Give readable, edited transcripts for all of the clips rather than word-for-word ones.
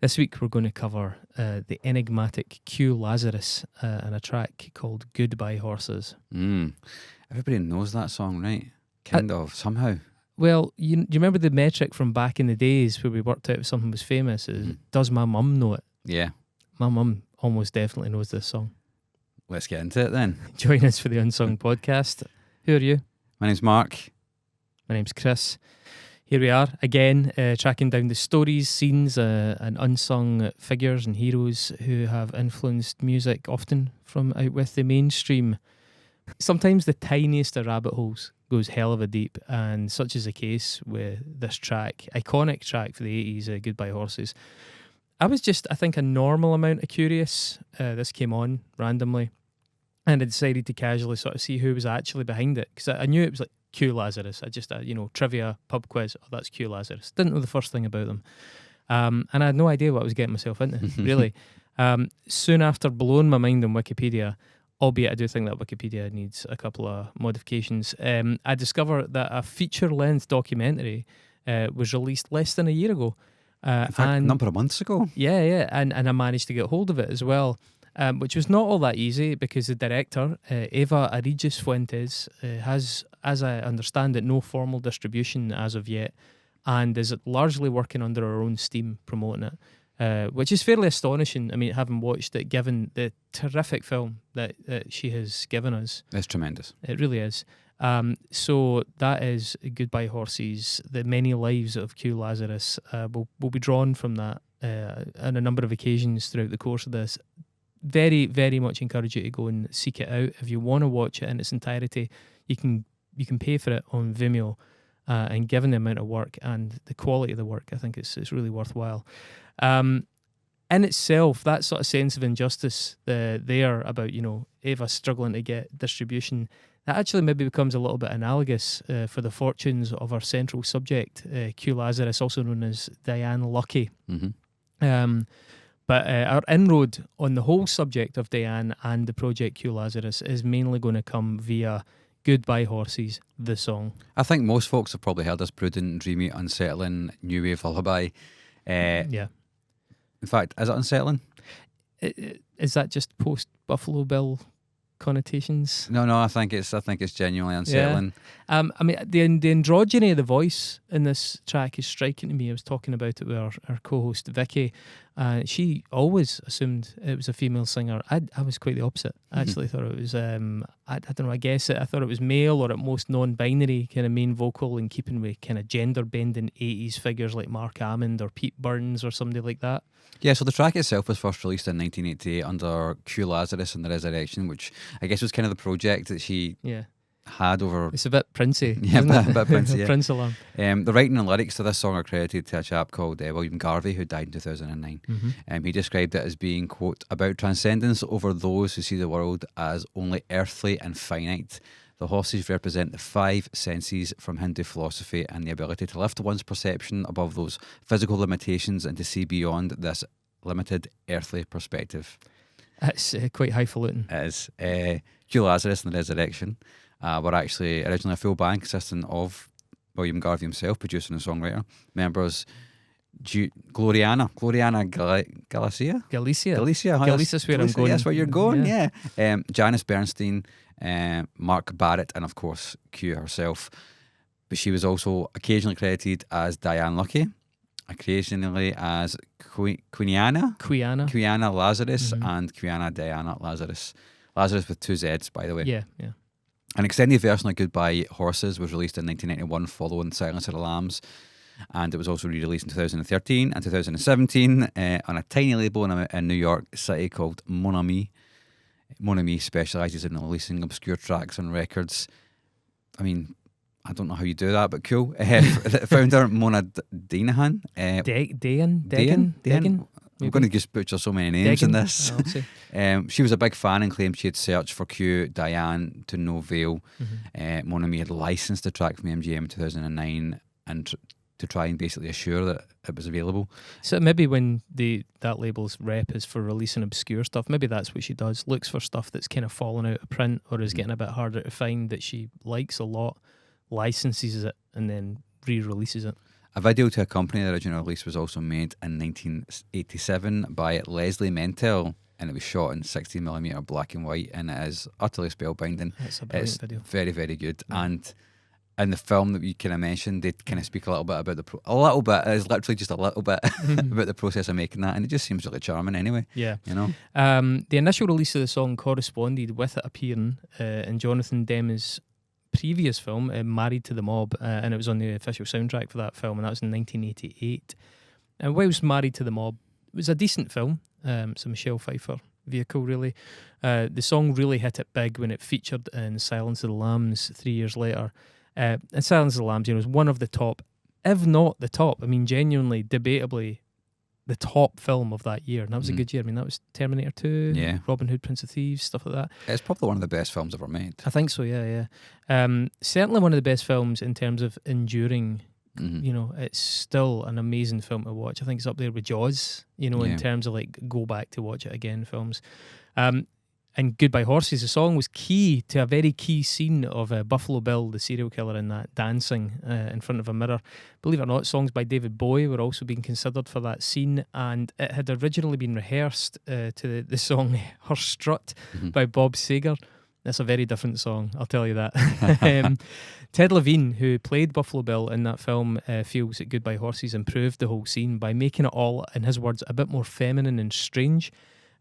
This week we're going to cover the enigmatic Q Lazzarus and a track called Goodbye Horses. Everybody knows that song, right? Kind of, somehow. Well, you remember the metric from back in the days where we worked out if something was famous? Does my mum know it? Yeah. My mum almost definitely knows this song. Let's get into it then. Join us for the Unsung podcast. Who are you? My name's Mark. My name's Chris. Here we are again, tracking down the stories, scenes, and unsung figures and heroes who have influenced music, often from out with the mainstream. Sometimes the tiniest of rabbit holes goes hell of a deep, and such is the case with this track, iconic track for the 80s, Goodbye Horses. I was just, I think, a normal amount of curious. This came on randomly, and I decided to casually sort of see who was actually behind it, because I knew it was like Q Lazzarus. I just, trivia, pub quiz, oh, that's Q Lazzarus. Didn't know the first thing about them. And I had no idea what I was getting myself into, really. Soon after blowing my mind on Wikipedia, albeit I do think that Wikipedia needs a couple of modifications, I discovered that a feature-length documentary was released less than a year ago. In fact, a number of months ago. Yeah, and I managed to get hold of it as well. Which was not all that easy because the director, Eva Aridjis Fuentes, has, as I understand it, no formal distribution as of yet, and is largely working under her own steam promoting it, which is fairly astonishing. I mean, having watched it, given the terrific film that she has given us. It's tremendous. It really is. So that is Goodbye Horses, the many lives of Q Lazzarus. Will be drawn from that on a number of occasions throughout the course of this. Very, very much encourage you to go and seek it out. If you want to watch it in its entirety, you can pay for it on Vimeo, and given the amount of work and the quality of the work, I think it's really worthwhile. In itself, that sort of sense of injustice there about Eva struggling to get distribution, that actually maybe becomes a little bit analogous for the fortunes of our central subject, Q Lazzarus, also known as Diane Luckey. But our inroad on the whole subject of Diane and the project Q Lazzarus is mainly going to come via Goodbye Horses, the song. I think most folks have probably heard this brooding, dreamy, unsettling, new wave lullaby. Yeah. In fact, is it unsettling? Is that just post Buffalo Bill connotations? No, I think it's genuinely unsettling. Yeah. I mean, the androgyny of the voice in this track is striking to me. I was talking about it with our co-host Vicky. She always assumed it was a female singer. I was quite the opposite. I actually thought it was, I don't know, I thought it was male or at most non-binary kind of main vocal, in keeping with kind of gender-bending 80s figures like Mark Hammond or Pete Burns or somebody like that. Yeah, so the track itself was first released in 1988 under Q Lazzarus and the Resurrection, which I guess was kind of the project that she had over... It's a bit Princey. Yeah, a bit Princey, yeah. Prince alarm. The writing and lyrics to this song are credited to a chap called William Garvey, who died in 2009. He described it as being, quote, about transcendence over those who see the world as only earthly and finite. The horses represent the five senses from Hindu philosophy and the ability to lift one's perception above those physical limitations and to see beyond this limited earthly perspective. That's quite highfalutin. It is. Q Lazzarus and the Resurrection were actually originally a full band consisting of William Garvey himself, producer and songwriter, members Gloriana Galicia. Galicia's where I'm going. That's where you're going, yeah. Janice Bernstein, Mark Barrett, and of course Q herself. But she was also occasionally credited as Diane Luckey, occasionally as Quiana Lazarus, and Quiana Diana Lazarus. Lazarus with two Z's, by the way. Yeah. An extended version of Goodbye Horses was released in 1991 following Silence of the Lambs, and it was also re-released in 2013 and 2017 on a tiny label in New York City called Mon Ami. Mon Ami specialises in releasing obscure tracks on records. I mean, I don't know how you do that, but cool. Founder Mona Deanahan. Degan? I'm going to just butcher so many names in this. She was a big fan and claimed she had searched for Q, Diane to no avail. Mon Ami had licensed the track from MGM in 2009 and to try and basically assure that it was available. So maybe when that label's rep is for releasing obscure stuff, maybe that's what she does. Looks for stuff that's kind of fallen out of print or is getting a bit harder to find that she likes a lot, licenses it and then re-releases it. A video to accompany the original release was also made in 1987 by Leslie Mentel, and it was shot in 16mm black and white, and it is utterly spellbinding. It's a brilliant It's video. very, very good. Yeah. And in the film that you kind of mentioned, they kind of speak a little bit about a little bit, it's literally just a little bit about the process of making that, and it just seems really charming anyway. Yeah. You know? The initial release of the song corresponded with it appearing in Jonathan Demme's previous film, Married to the Mob, and it was on the official soundtrack for that film, and that was in 1988. And whilst Married to the Mob was a decent film, it's a Michelle Pfeiffer vehicle, really. The song really hit it big when it featured in Silence of the Lambs 3 years later. And Silence of the Lambs, is one of the top, if not the top, genuinely, debatably, the top film of that year. And that was a good year. That was Terminator 2, Yeah. Robin Hood, Prince of Thieves, stuff like that. It's probably one of the best films ever made. I think so, yeah. Certainly one of the best films in terms of enduring. It's still an amazing film to watch. I think it's up there with Jaws, in terms of go back to watch it again films. And Goodbye Horses, the song was key to a very key scene of Buffalo Bill, the serial killer, in that dancing in front of a mirror. Believe it or not, songs by David Bowie were also being considered for that scene, and it had originally been rehearsed to the song Her Strut by Bob Seger. That's a very different song, I'll tell you that. Ted Levine, who played Buffalo Bill in that film, feels that Goodbye Horses improved the whole scene by making it all, in his words, a bit more feminine and strange.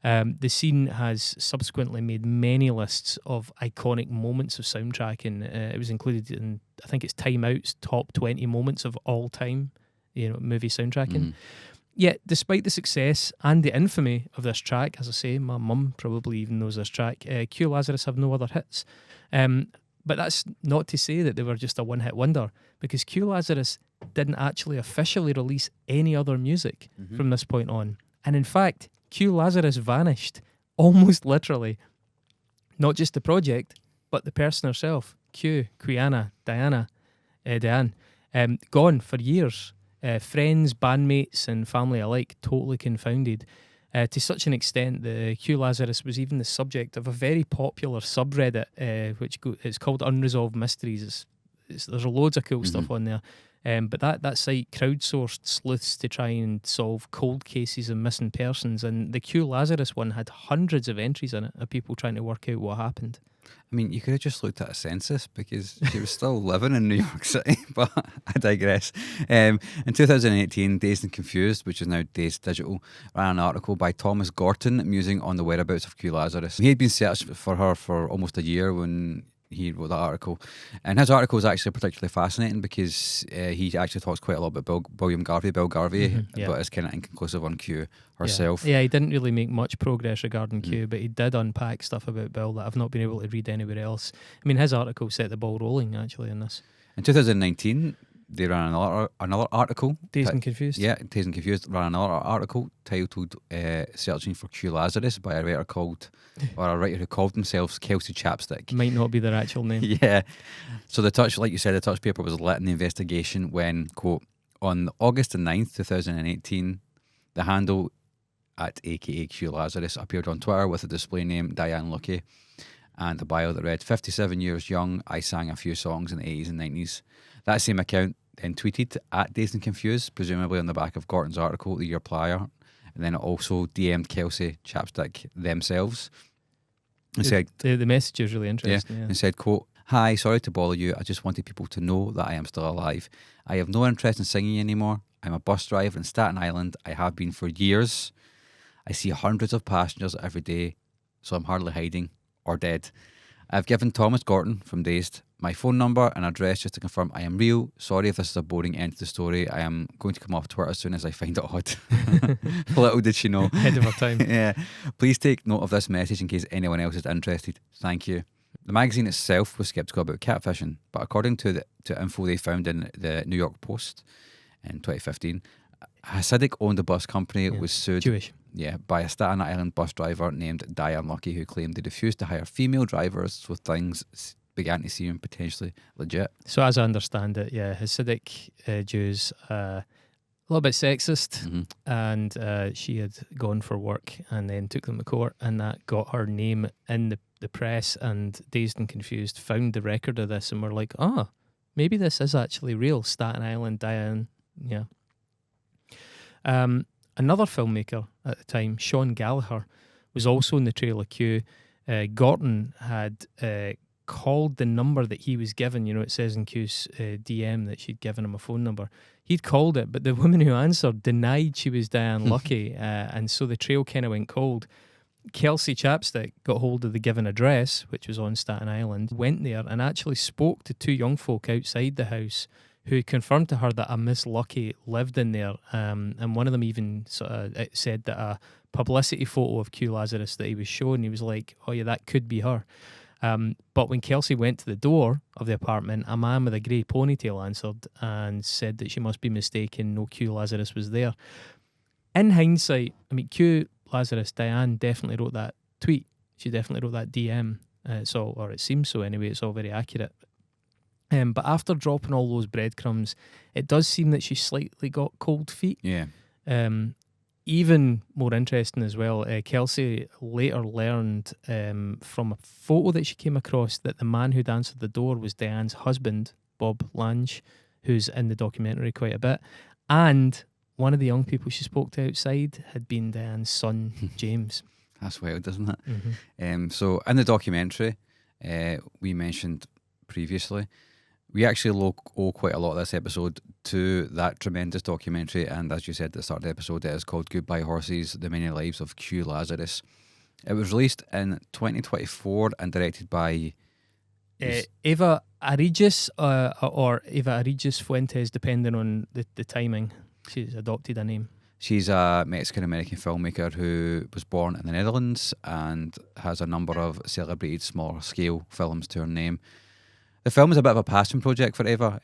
The scene has subsequently made many lists of iconic moments of soundtracking. It was included in, I think it's Time Out's top 20 moments of all time, movie soundtracking. Yet, despite the success and the infamy of this track, as I say, my mum probably even knows this track, Q Lazarus have no other hits. But that's not to say that they were just a one-hit wonder, because Q Lazarus didn't actually officially release any other music from this point on. And in fact, Q Lazarus vanished, almost literally. Not just the project, but the person herself, Diane, gone for years. Friends, bandmates and family alike totally confounded, to such an extent that Q Lazarus was even the subject of a very popular subreddit, it's called Unresolved Mysteries. There's loads of cool stuff on there. But that site crowdsourced sleuths to try and solve cold cases of missing persons, and the Q Lazarus one had hundreds of entries in it of people trying to work out what happened. You could have just looked at a census, because she was still living in New York City, but I digress. In 2018, Dazed and Confused, which is now Dazed Digital, ran an article by Thomas Gorton musing on the whereabouts of Q Lazarus. He had been searching for her for almost a year when he wrote that article, and his article is actually particularly fascinating because he actually talks quite a lot about Bill Garvey, but it's kind of inconclusive on Q herself. Yeah, he didn't really make much progress regarding Q, but he did unpack stuff about Bill that I've not been able to read anywhere else. His article set the ball rolling actually in this. In 2019, they ran another article. Dazed and Confused? Yeah, Dazed and Confused ran another article titled Searching for Q Lazarus by a writer who called themselves Kelsey Chapstick. Might not be their actual name. Yeah. So the touch paper was lit in the investigation when, quote, on August the 9th, 2018, the handle at aka Q Lazarus appeared on Twitter with a display name Diane Luckey and a bio that read, 57 years young, I sang a few songs in the 80s and 90s. That same account then tweeted at Dazed and Confused, presumably on the back of Gorton's article the year prior, and then it also DM'd Kelsey Chapstick themselves. And said, the message is really interesting. And said, quote, "Hi, sorry to bother you. I just wanted people to know that I am still alive. I have no interest in singing anymore. I'm a bus driver in Staten Island. I have been for years. I see hundreds of passengers every day, so I'm hardly hiding or dead. I've given Thomas Gorton from Dazed my phone number and address just to confirm I am real. Sorry if this is a boring end to the story. I am going to come off Twitter as soon as I find it odd." Little did she know. Ahead of her time. Yeah. Please take note of this message in case anyone else is interested. Thank you. The magazine itself was sceptical about catfishing, but according to info they found in the New York Post in 2015, a Hasidic-owned bus company was sued. Jewish. Yeah, by a Staten Island bus driver named Diane Luckey, who claimed they refused to hire female drivers, so things began to seem potentially legit. So as I understand it, Hasidic Jews, a little bit sexist, and she had gone for work and then took them to court, and that got her name in the press, and Dazed and Confused found the record of this and were like, maybe this is actually real. Staten Island Diane Yeah. Another filmmaker at the time, Sean Gallagher, was also in the trail of Q. Gorton had called the number that he was given. You know, it says in Q's DM that she'd given him a phone number. He'd called it, but the woman who answered denied she was Diane Luckey, and so the trail kind of went cold. Kelsey Chapstick got hold of the given address, which was on Staten Island, went there and actually spoke to two young folk outside the house who confirmed to her that a Miss Luckey lived in there, and one of them even sort of said that a publicity photo of Q Lazzarus that he was shown, he was like, oh yeah, that could be her. But when Kelsey went to the door of the apartment, a man with a grey ponytail answered and said that she must be mistaken, no Q Lazzarus was there. In hindsight, I mean, Q Lazarus, Diane definitely wrote that tweet. She definitely wrote that DM. Or it seems so anyway, it's all very accurate. But after dropping all those breadcrumbs, it does seem that she slightly got cold feet. Yeah. Even more interesting as well, Kelsey later learned from a photo that she came across that the man who'd answered the door was Diane's husband, Bob Lange, who's in the documentary quite a bit. And one of the young people she spoke to outside had been Diane's son, James. That's wild, isn't it? Mm-hmm. So in the documentary, we mentioned previously, we actually owe quite a lot of this episode to that tremendous documentary, and as you said at the start of the episode, it is called Goodbye Horses, The Many Lives of Q Lazzarus. It was released in 2024 and directed by Eva Aridjis or Eva Aridjis Fuentes, depending on the timing. She's adopted a name. She's a Mexican-American filmmaker who was born in the Netherlands and has a number of celebrated smaller-scale films to her name. The film is a bit of a passion project for Eva.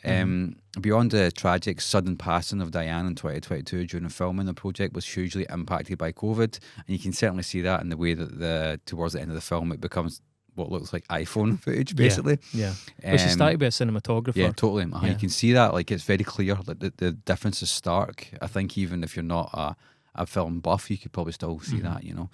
Beyond the tragic, sudden passing of Diane in 2022 during filming, the project was hugely impacted by COVID, and you can certainly see that in the way that towards the end of the film it becomes what looks like iPhone footage, basically. Yeah. But she started with a cinematographer. Yeah, totally. Yeah. You can see that, like, it's very clear. Like the difference is stark. I think even if you're not a film buff, you could probably still see that, you know.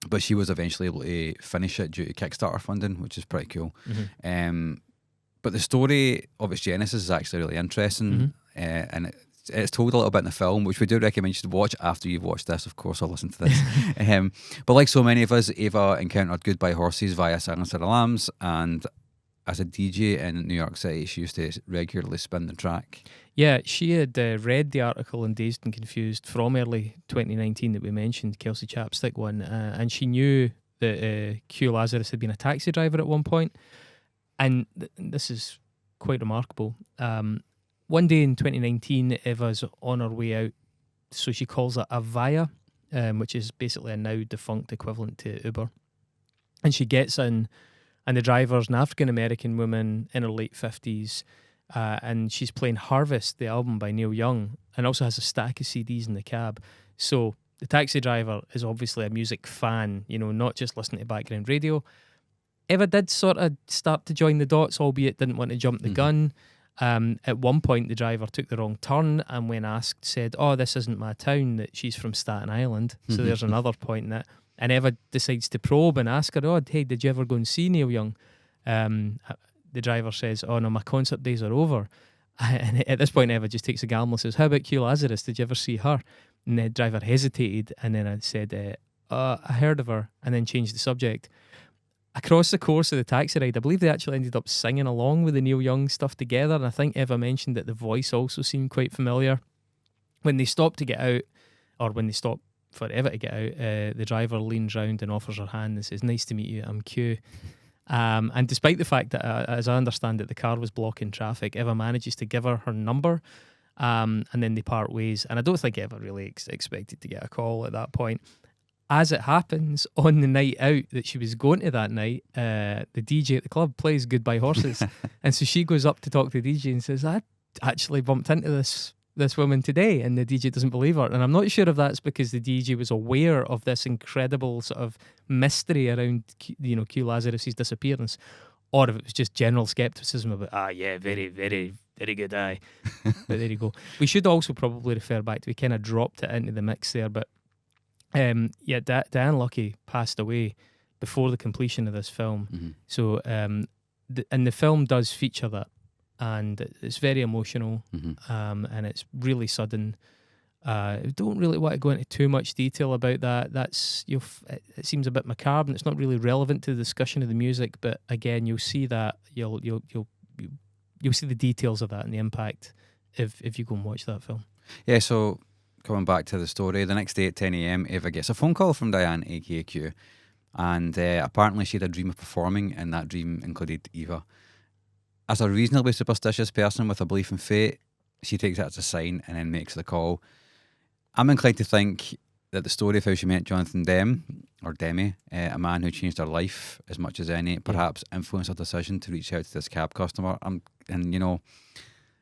But she was eventually able to finish it due to Kickstarter funding, which is pretty cool. But the story of its genesis is actually really interesting, and it's told a little bit in the film, which we do recommend you to watch after you've watched this, of course, or listen to this. But like so many of us, Eva encountered Goodbye Horses via Silence of the Lambs, and as a DJ in New York City, she used to regularly spin the track. Yeah, she had read the article in Dazed and Confused from early 2019 that we mentioned, Kelsey Chapstick one, and she knew that Q Lazzarus had been a taxi driver at one point, and this is quite remarkable. One day in 2019, Eva's on her way out, so she calls it a Via, which is basically a now defunct equivalent to Uber, and she gets in, and the driver's an African-American woman in her late 50s, and she's playing Harvest, the album by Neil Young, and also has a stack of CDs in the cab. So the taxi driver is obviously a music fan, you know, not just listening to background radio. Eva did sort of start to join the dots, albeit didn't want to jump the gun. At one point, the driver took the wrong turn, and when asked, said, "Oh, this isn't my town," that she's from Staten Island. So there's another point in it. And Eva decides to probe and ask her, "Oh, hey, did you ever go and see Neil Young?" The driver says, "Oh no, my concert days are over." And at this point, Eva just takes a gamble and says, "How about Q Lazzarus? Did you ever see her?" And the driver hesitated, and then I said, "I heard of her," and then changed the subject. Across the course of the taxi ride, I believe they actually ended up singing along with the Neil Young stuff together, and I think Eva mentioned that the voice also seemed quite familiar. When they stopped to get out, or when they stopped for Eva to get out, the driver leans round and offers her hand and says, "Nice to meet you, I'm Q." And despite the fact that, as I understand it, the car was blocking traffic, Eva manages to give her number, and then they part ways. And I don't think Eva really expected to get a call at that point. As it happens, on the night out that she was going to that night, the DJ at the club plays Goodbye Horses. And so she goes up to talk to the DJ and says, "I actually bumped into this woman today," and the DJ doesn't believe her. And I'm not sure if that's because the DJ was aware of this incredible sort of mystery around Q Lazarus' disappearance, or if it was just general skepticism about, yeah, very, very, very good eye. But there you go. We should also probably refer back to, we kind of dropped it into the mix there, but Diane Luckey passed away before the completion of this film. So and the film does feature that and it's very emotional, and it's really sudden. Don't really want to go into too much detail about that. It seems a bit macabre, and it's not really relevant to the discussion of the music. But again, you'll see that you'll see the details of that and the impact if you go and watch that film. Yeah, so coming back to the story, the next day at 10 a.m, Eva gets a phone call from Diane, aka Q, and apparently she had a dream of performing, and that dream included Eva. As a reasonably superstitious person with a belief in fate, she takes that as a sign and then makes the call. I'm inclined to think that the story of how she met Jonathan Demme, a man who changed her life as much as any, perhaps influenced her decision to reach out to this cab customer.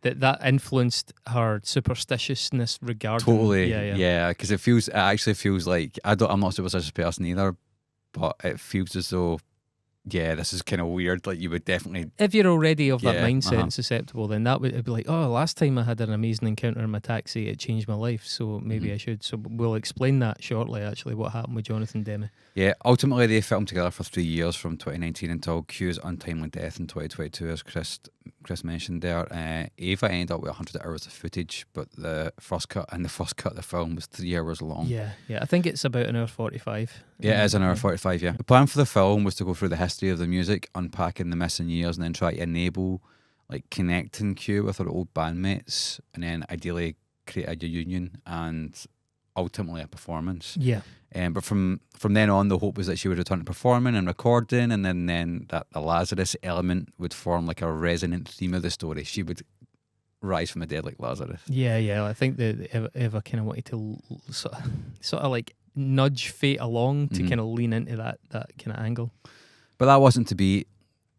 That influenced her superstitiousness regarding... Totally, yeah, because it actually feels like, I'm not a superstitious person either, but it feels as though, yeah, this is kind of weird. Like, you would definitely... If you're already of that mindset and susceptible, then it'd be like, oh, last time I had an amazing encounter in my taxi, it changed my life, so maybe I should. So we'll explain that shortly, actually, what happened with Jonathan Demme. Yeah, ultimately they filmed together for 3 years, from 2019 until Q's untimely death in 2022, as Chris mentioned there. Eva ended up with 100 hours of footage, but the first cut of the film was 3 hours long. Yeah, I think it's about an hour 45. Yeah, it is an hour 45, yeah. The plan for the film was to go through the history of the music, unpacking the missing years, and then try to enable, like, connecting Q with her old bandmates, and then ideally create a union and ultimately a performance. Yeah. But from then on, the hope was that she would return to performing and recording, and then that the Lazarus element would form like a resonant theme of the story. She would rise from the dead like Lazarus. Yeah. I think that Eva kind of wanted to sort of like nudge fate along to kind of lean into that kind of angle. But that wasn't to be.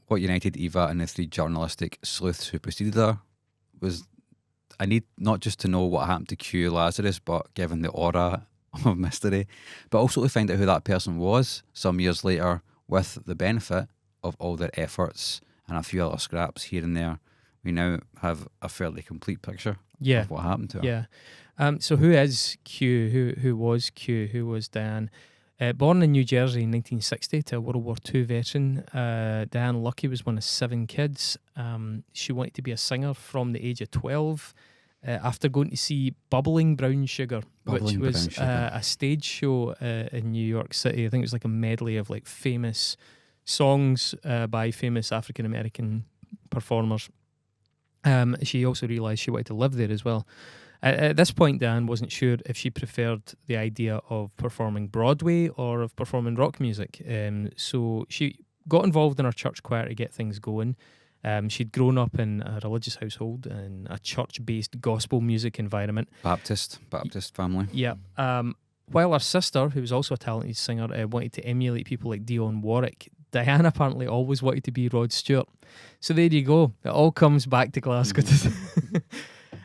What united Eva and the three journalistic sleuths who preceded her was, I need not just to know what happened to Q Lazzarus, but given the aura of mystery, but also to find out who that person was some years later, with the benefit of all their efforts and a few other scraps here and there. We now have a fairly complete picture of what happened to her. Yeah. So who is Q? Who was Q? Who was Diane? Born in New Jersey in 1960 to a World War II veteran, Diane Luckey was one of 7 kids. She wanted to be a singer from the age of 12 after going to see Bubbling Brown Sugar, which was a stage show in New York City. I think it was like a medley of like famous songs by famous African-American performers. She also realised she wanted to live there as well. At this point, Diane wasn't sure if she preferred the idea of performing Broadway or of performing rock music. So she got involved in her church choir to get things going. She'd grown up in a religious household in a church-based gospel music environment. Baptist family. Yeah. While her sister, who was also a talented singer, wanted to emulate people like Dionne Warwick, Diane apparently always wanted to be Rod Stewart. So there you go. It all comes back to Glasgow.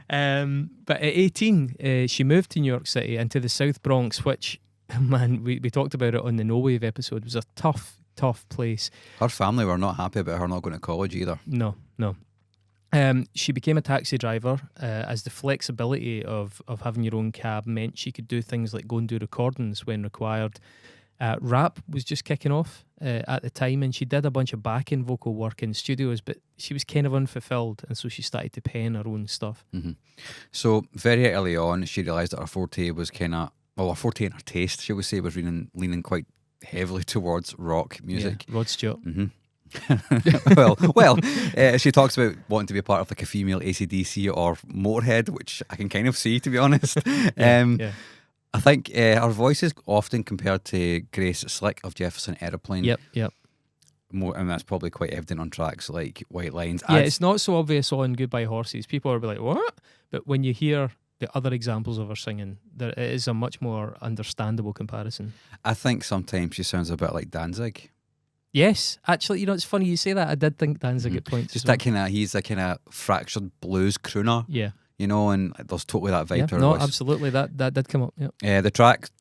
But at 18, she moved to New York City and to the South Bronx, which, man, we talked about it on the No Wave episode, was a tough place. Her family were not happy about her not going to college either. No. She became a taxi driver as the flexibility of having your own cab meant she could do things like go and do recordings when required. Rap was just kicking off at the time, and she did a bunch of backing vocal work in studios, but she was kind of unfulfilled, and so she started to pen her own stuff. So very early on, she realised that her forte was her forte in her taste, shall we say, was leaning quite heavily towards rock music. Yeah, Rod Stewart. well, she talks about wanting to be a part of like a female AC/DC or Motorhead, which I can kind of see, to be honest. Yeah. I think her voice is often compared to Grace Slick of Jefferson Airplane. Yep. And that's probably quite evident on tracks like White Lines. Yeah, it's not so obvious on Goodbye Horses. People are like, what? But when you hear the other examples of her singing, there is a much more understandable comparison. I think sometimes she sounds a bit like Danzig. Yes, actually, it's funny you say that. I did think Danzig at points. Just that kind of, he's a kind of fractured blues crooner. Yeah. And there's totally that vibe to her voice. Absolutely, that did come up. Yeah. The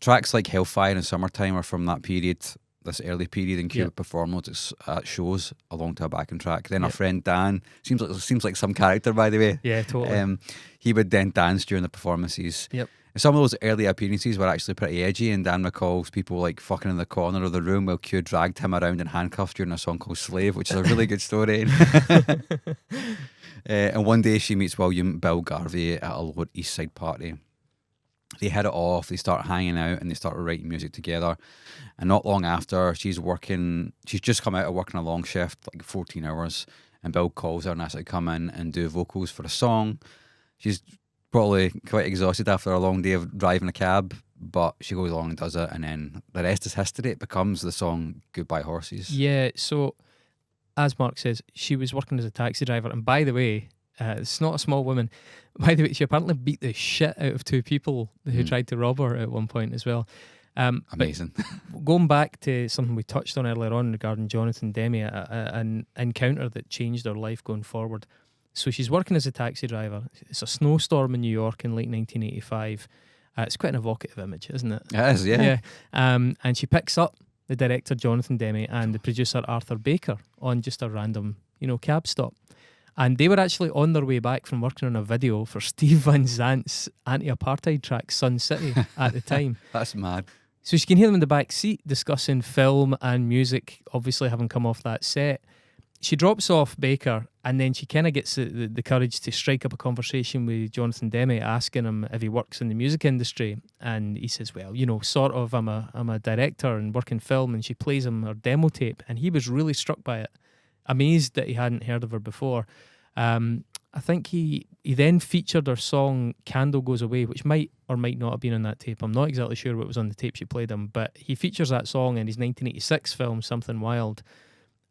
tracks like Hellfire and Summertime are from that period, this early period, and Q would perform loads at shows along to a backing track. Then our friend Dan seems like some character, by the way. Yeah, totally. He would then dance during the performances. Yep. And some of those early appearances were actually pretty edgy, and Dan recalls people like fucking in the corner of the room while Q dragged him around in handcuffs during a song called Slave, which is a really good story. And one day she meets William Bill Garvey at a Lower East Side party. They hit it off, they start hanging out, and they start writing music together. And not long after, she's just come out of working a long shift, like 14 hours, and Bill calls her and asks her to come in and do vocals for a song. She's probably quite exhausted after a long day of driving a cab, but she goes along and does it, and then the rest is history. It becomes the song Goodbye Horses. Yeah, so as Mark says, she was working as a taxi driver, and by the way, it's not a small woman. By the way, she apparently beat the shit out of two people who tried to rob her at one point as well. Amazing. Going back to something we touched on earlier on regarding Jonathan Demme, an encounter that changed her life going forward. So she's working as a taxi driver. It's a snowstorm in New York in late 1985. It's quite an evocative image, isn't it? It is, yeah. And she picks up the director Jonathan Demme and the producer Arthur Baker on just a random, cab stop. And they were actually on their way back from working on a video for Steve Van Zant's anti-apartheid track Sun City at the time. That's mad. So she can hear them in the back seat discussing film and music, obviously having come off that set. She drops off Baker, and then she kind of gets the courage to strike up a conversation with Jonathan Demme, asking him if he works in the music industry. And he says, well, sort of, I'm a director and work in film. And she plays him her demo tape, and he was really struck by it, amazed that he hadn't heard of her before. I think he then featured her song Candle Goes Away, which might or might not have been on that tape. I'm not exactly sure what was on the tape she played him, but he features that song in his 1986 film Something Wild.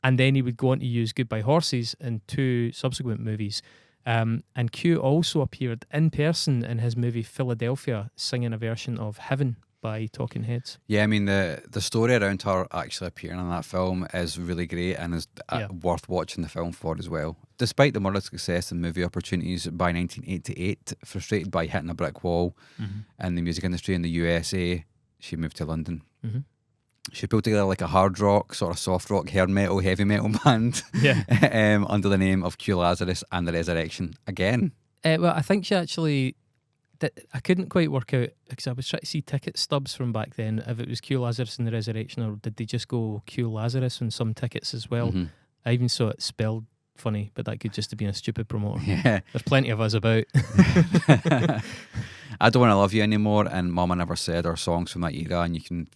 And then he would go on to use Goodbye Horses in 2 subsequent movies. And Q also appeared in person in his movie Philadelphia, singing a version of Heaven by Talking Heads. Yeah, I mean, the story around her actually appearing in that film is really great and is worth watching the film for as well. Despite the moderate success and movie opportunities by 1988, frustrated by hitting a brick wall in the music industry in the USA, she moved to London. Mm-hmm. She put together like a hard rock, sort of soft rock, hair metal, heavy metal band under the name of Q Lazzarus and the Resurrection again. Well, I think she actually... I couldn't quite work out, because I was trying to see ticket stubs from back then, if it was Q Lazarus and the Resurrection, or did they just go Q Lazarus on some tickets as well. Mm-hmm. I even saw it spelled funny, but that could just have been a stupid promoter. Yeah. There's plenty of us about. I Don't Want to Love You Anymore and Mama Never Said are songs from that era, and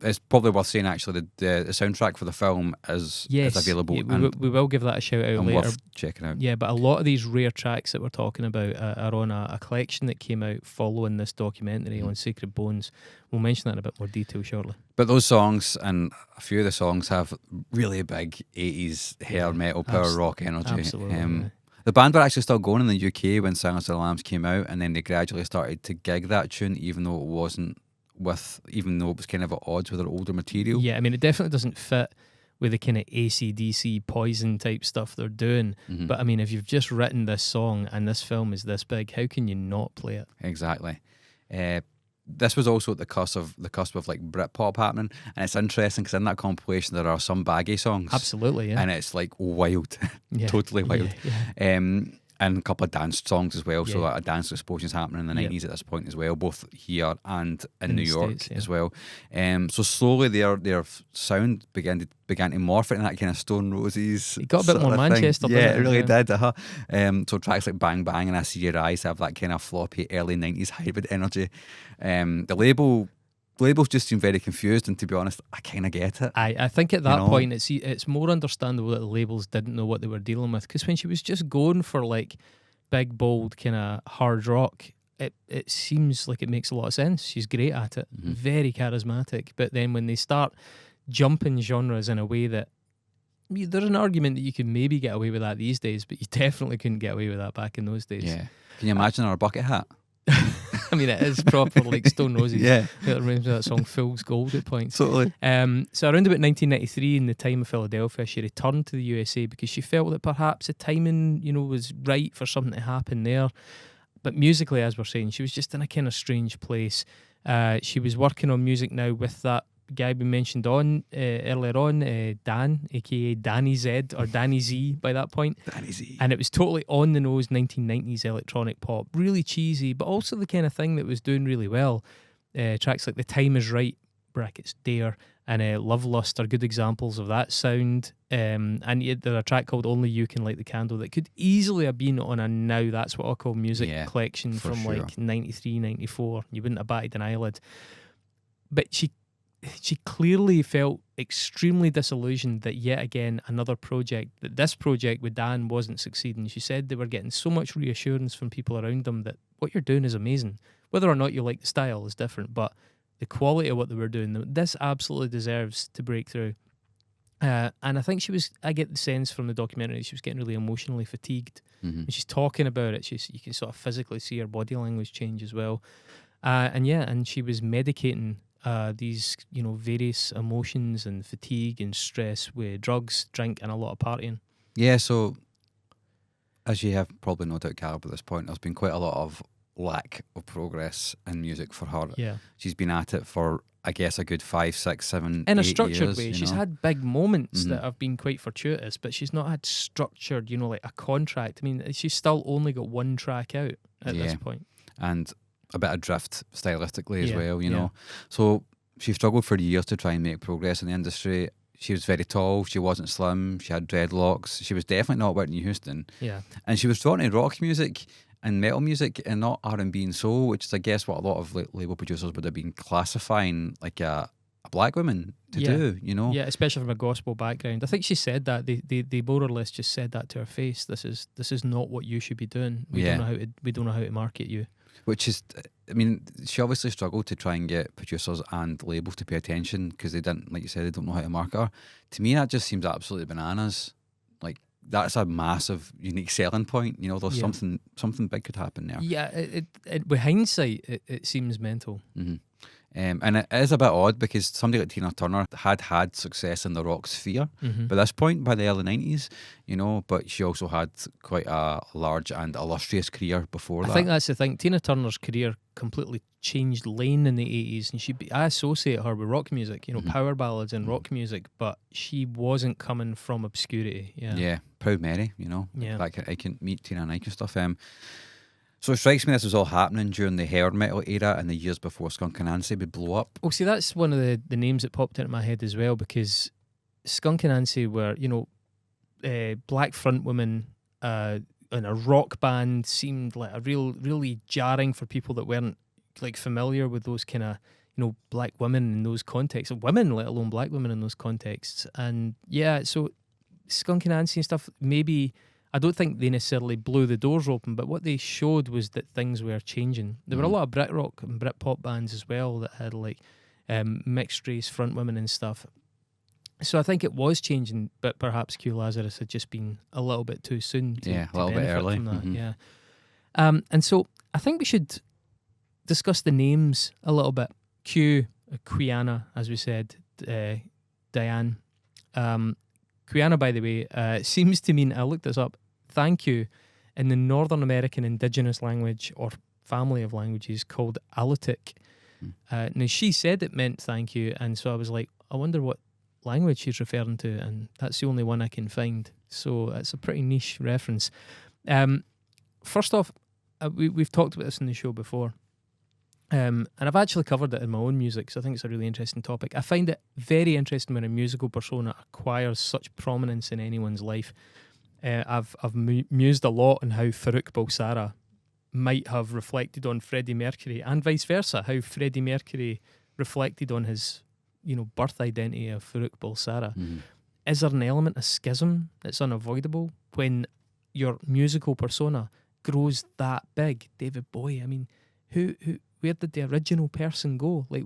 it's probably worth saying actually the soundtrack for the film is available. Yeah, we will give that a shout out later. Worth checking out. Yeah, but a lot of these rare tracks that we're talking about are on a collection that came out following this documentary on Sacred Bones. We'll mention that in a bit more detail shortly. But those songs and a few of the songs have really big 80s hair metal power rock energy. Absolutely. The band were actually still going in the UK when Silence of the Lambs came out, and then they gradually started to gig that tune, even though it was kind of at odds with their older material. Yeah, I mean, it definitely doesn't fit with the kind of AC/DC Poison type stuff they're doing. Mm-hmm. But I mean, if you've just written this song and this film is this big, how can you not play it? Exactly. This was also at the cusp of like Britpop happening, and it's interesting because in that compilation there are some baggy songs. Absolutely, yeah. And it's like wild, totally wild. Yeah. And a couple of dance songs as well, so a dance explosion's happening in the 90s at this point as well, both here and in New York States, as well. So slowly their sound began to morph into that kind of Stone Roses. It got a bit more Manchester. Yeah, it really did. So tracks like Bang Bang and I See Your Eyes have that kind of floppy early 90s hybrid energy. The labels just seem very confused, and to be honest, I kind of get it. I think at that point it's more understandable that the labels didn't know what they were dealing with, because when she was just going for like big, bold kind of hard rock, it seems like it makes a lot of sense. She's great at it, very charismatic. But then when they start jumping genres in a way that, there's an argument that you could maybe get away with that these days, but you definitely couldn't get away with that back in those days. Yeah. Can you imagine our bucket hat? I mean, it is proper like Stone Roses. Yeah. It reminds me of that song Fool's Gold at points. Totally. So around about 1993, in the time of Philadelphia, she returned to the USA because she felt that perhaps the timing, was right for something to happen there. But musically, as we're saying, she was just in a kind of strange place. She was working on music now with that guy we mentioned earlier on, Dan, aka Danny Z or Danny Z by that point. Danny Z. And it was totally on the nose 1990s electronic pop, really cheesy, but also the kind of thing that was doing really well. Tracks like The Time Is Right, brackets Dare, and Love Lust are good examples of that sound. And yet there's a track called Only You Can Light the Candle that could easily have been on a Now That's What I Call Music collection from sure. like 93, 94. You wouldn't have batted an eyelid. But she clearly felt extremely disillusioned that yet again this project with Dan wasn't succeeding. She said they were getting so much reassurance from people around them that what you're doing is amazing. Whether or not you like the style is different, but the quality of what they were doing, this absolutely deserves to break through. And I think I get the sense from the documentary she was getting really emotionally fatigued. When she's talking about it, you can sort of physically see her body language change as well. And she was medicating these, various emotions and fatigue and stress with drugs, drink, and a lot of partying. Yeah, so as you have probably no doubt, Caleb, at this point, there's been quite a lot of lack of progress in music for her. Yeah. She's been at it for, I guess, a good 5, 6, 7, in 8 a structured years, way. She's had big moments that have been quite fortuitous, but she's not had structured, like a contract. I mean, she's still only got one track out at this point. And a bit of drift stylistically as well, you know. So she struggled for years to try and make progress in the industry. She was very tall, she wasn't slim, she had dreadlocks. She was definitely not Whitney Houston. Yeah. And she was drawn to rock music and metal music and not R&B and soul, which is, I guess, what a lot of label producers would have been classifying like a black woman to do, Yeah, especially from a gospel background. I think she said that they more or less just said that to her face. This is not what you should be doing. We don't know how to market you. Which is, I mean, she obviously struggled to try and get producers and labels to pay attention because they didn't, like you said, they don't know how to market her. To me, that just seems absolutely bananas. Like, that's a massive, unique selling point. There's something big could happen there. Yeah, it with hindsight, it seems mental. Mm-hmm. And it is a bit odd because somebody like Tina Turner had success in the rock sphere by this point, by the early 90s, but she also had quite a large and illustrious career before that. I think that's the thing. Tina Turner's career completely changed lane in the 80s, and I associate her with rock music, power ballads and rock music, but she wasn't coming from obscurity. Yeah, Proud Mary, Yeah. That I can meet Tina and Ike and stuff. So it strikes me this was all happening during the hair metal era and the years before Skunk Anansie would blow up. Oh, see, that's one of the names that popped into my head as well, because Skunk Anansie were, black front women in a rock band seemed like really jarring for people that weren't like familiar with those kind of, black women in those contexts, or women, let alone black women in those contexts. And yeah, so Skunk Anansie and stuff, maybe, I don't think they necessarily blew the doors open, but what they showed was that things were changing. There were a lot of Brit rock and Brit pop bands as well that had like mixed race front women and stuff. So I think it was changing, but perhaps Q Lazzarus had just been a little bit too soon to a little bit benefit early. from that. Yeah. And so I think we should discuss the names a little bit. Q, Quiana, as we said, Diane. Quiana, by the way, seems to mean, I looked this up, thank you, in the Northern American indigenous language or family of languages called Alutiiq. Now, she said it meant thank you, and so I was like, I wonder what language she's referring to, and that's the only one I can find. So it's a pretty niche reference. First off, we've talked about this in the show before. And I've actually covered it in my own music, so I think it's a really interesting topic. I find it very interesting when a musical persona acquires such prominence in anyone's life. I've mused a lot on how Farouk Bulsara might have reflected on Freddie Mercury, and vice versa, how Freddie Mercury reflected on his, birth identity of Farouk Bulsara. Is there an element of schism that's unavoidable when your musical persona grows that big? David Bowie, I mean, where did the original person go? Like,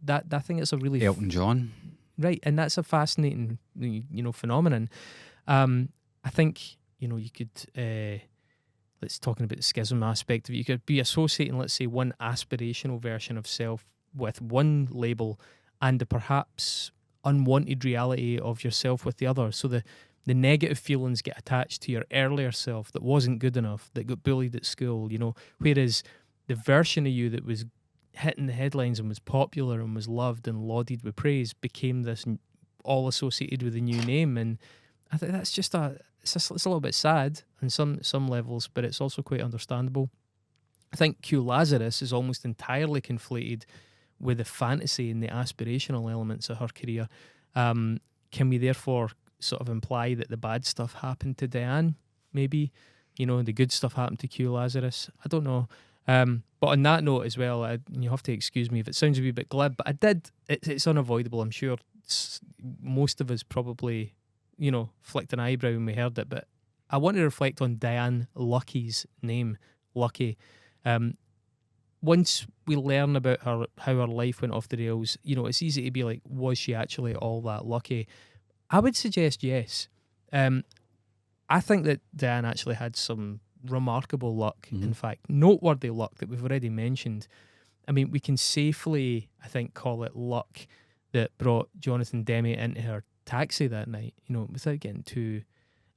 I think it's a really Elton John, right? And that's a fascinating, phenomenon. I think you could. Let's talking about the schism aspect of it. You could be associating, let's say, one aspirational version of self with one label, and the perhaps unwanted reality of yourself with the other. So the negative feelings get attached to your earlier self that wasn't good enough, that got bullied at school. Whereas the version of you that was hitting the headlines and was popular and was loved and lauded with praise became this all associated with a new name. And I think that's just it's a little bit sad on some levels, but it's also quite understandable. I think Q Lazarus is almost entirely conflated with the fantasy and the aspirational elements of her career. Can we therefore sort of imply that the bad stuff happened to Diane? Maybe, the good stuff happened to Q Lazzarus. I don't know. But on that note as well, you have to excuse me if it sounds a wee bit glib, but it's unavoidable. I'm sure most of us probably, flicked an eyebrow when we heard it, but I want to reflect on Diane Luckey's name, Luckey. Once we learn about how her life went off the rails, it's easy to be like, was she actually all that lucky? I would suggest yes. I think that Diane actually had some remarkable luck, in fact, noteworthy luck that we've already mentioned. I mean, we can safely, I think, call it luck that brought Jonathan Demme into her taxi that night, without getting too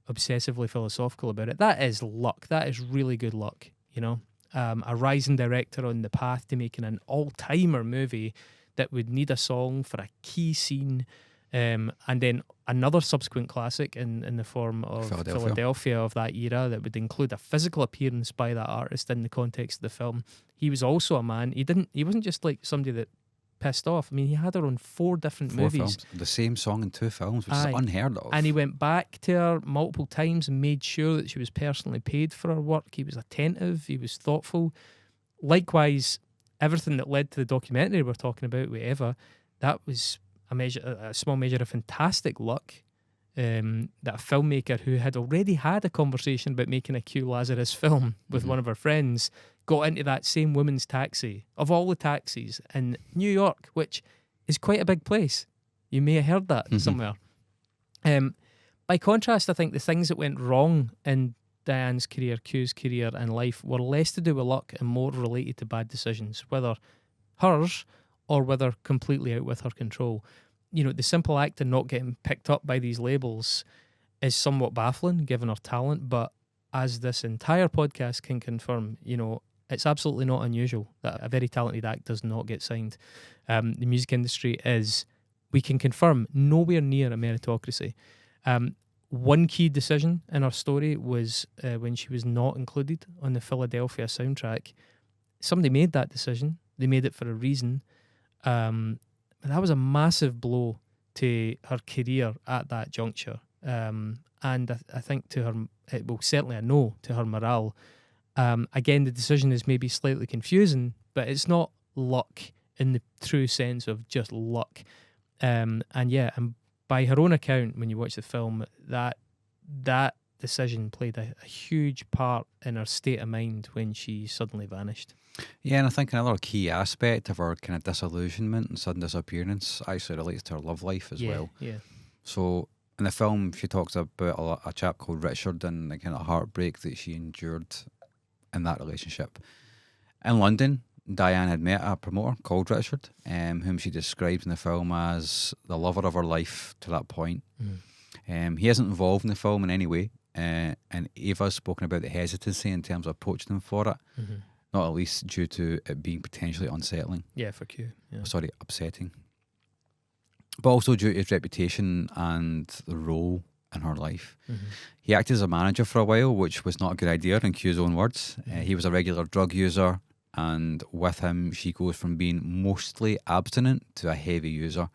obsessively philosophical about it. That is luck. That is really good luck, a rising director on the path to making an all-timer movie that would need a song for a key scene, and then another subsequent classic in the form of Philadelphia of that era that would include a physical appearance by that artist in the context of the film. He was also a man. He wasn't just like somebody that pissed off. I mean, he had her on 4 different movies. Films. The same song in 2 films, which is unheard of. And he went back to her multiple times and made sure that she was personally paid for her work. He was attentive. He was thoughtful. Likewise, everything that led to the documentary we're talking about with Eva, that was a small measure of fantastic luck. That a filmmaker who had already had a conversation about making a Q Lazzarus film with one of her friends got into that same woman's taxi, of all the taxis in New York, which is quite a big place. You may have heard that somewhere. By contrast, I think the things that went wrong in Diane's career, Q's career and life were less to do with luck and more related to bad decisions, whether hers or whether completely out with her control. The simple act of not getting picked up by these labels is somewhat baffling given her talent, but as this entire podcast can confirm, it's absolutely not unusual that a very talented act does not get signed. The music industry is, we can confirm, nowhere near a meritocracy. One key decision in her story was when she was not included on the Philadelphia soundtrack. Somebody made that decision. They made it for a reason. That was a massive blow to her career at that juncture. And I think to her, certainly I know, to her morale. Again, the decision is maybe slightly confusing, but it's not luck in the true sense of just luck. And by her own account, when you watch the film, that decision played a huge part in her state of mind when she suddenly vanished. Yeah, and I think another key aspect of her kind of disillusionment and sudden disappearance actually relates to her love life as well. Yeah. So in the film, she talks about a chap called Richard and the kind of heartbreak that she endured in that relationship. In London, Diane had met a promoter called Richard, whom she described in the film as the lover of her life to that point. He isn't involved in the film in any way, and Eva's spoken about the hesitancy in terms of approaching him for it, not at least due to it being potentially unsettling. Yeah, for Q. Yeah. Sorry, upsetting. But also due to his reputation and the role in her life. He acted as a manager for a while, which was not a good idea in Q's own words. He was a regular drug user, and with him she goes from being mostly abstinent to a heavy user.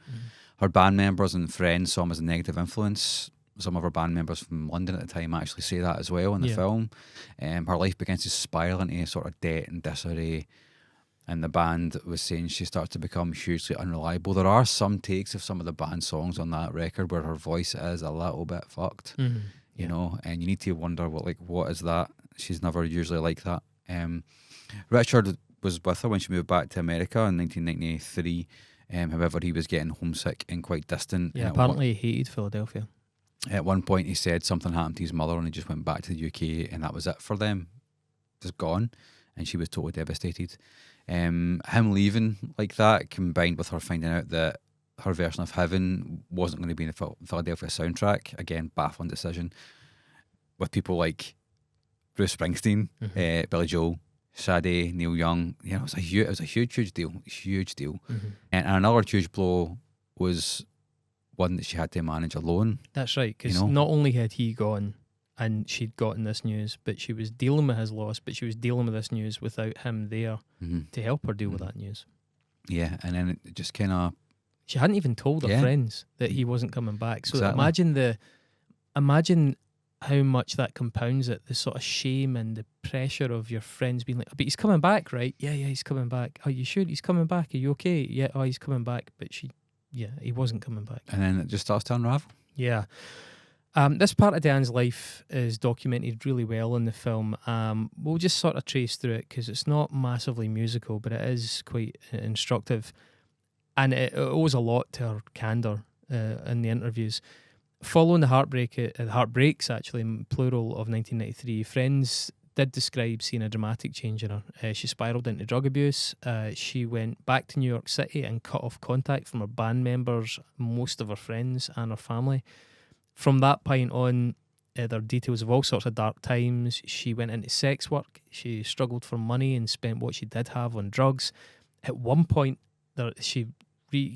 Her band members and friends saw him as a negative influence. Some of her band members from London at the time actually say that as well in the film. Her life begins to spiral into sort of debt and disarray, and the band was saying she starts to become hugely unreliable. There are some takes of some of the band songs on that record where her voice is a little bit fucked, you know, and you need to wonder what is that? She's never usually like that. Richard was with her when she moved back to America in 1993. However, he was getting homesick and quite distant. Yeah, apparently he hated Philadelphia. At one point he said something happened to his mother and he just went back to the UK and that was it for them. Just gone. And she was totally devastated. Him leaving like that, combined with her finding out that her version of Heaven wasn't going to be in the Philadelphia soundtrack, again, baffling decision, with people like Bruce Springsteen, Billy Joel, Sade, Neil Young. You know, it was a huge deal. And another huge blow was one that she had to manage alone. That's right, because not only had he gone and she'd gotten this news, but she was dealing with his loss, but she was dealing with this news without him there to help her deal with that news. Yeah, and then it just kind of... She hadn't even told her Yeah. friends that he wasn't coming back. So Exactly. imagine how much that compounds it, the sort of shame and the pressure of your friends being like, but he's coming back, right? Yeah, he's coming back. Are you sure he's coming back? Are you okay? Yeah, oh, he's coming back. But he wasn't coming back. And then it just starts to unravel. Yeah. This part of Diane's life is documented really well in the film. We'll just sort of trace through it because it's not massively musical, but it is quite instructive. And it owes a lot to her candour in the interviews. Following the heartbreaks, actually, plural, of 1993, friends did describe seeing a dramatic change in her. She spiralled into drug abuse. She went back to New York City and cut off contact from her band members, most of her friends, and her family. From that point on, there are details of all sorts of dark times. She went into sex work. She struggled for money and spent what she did have on drugs. At one point, she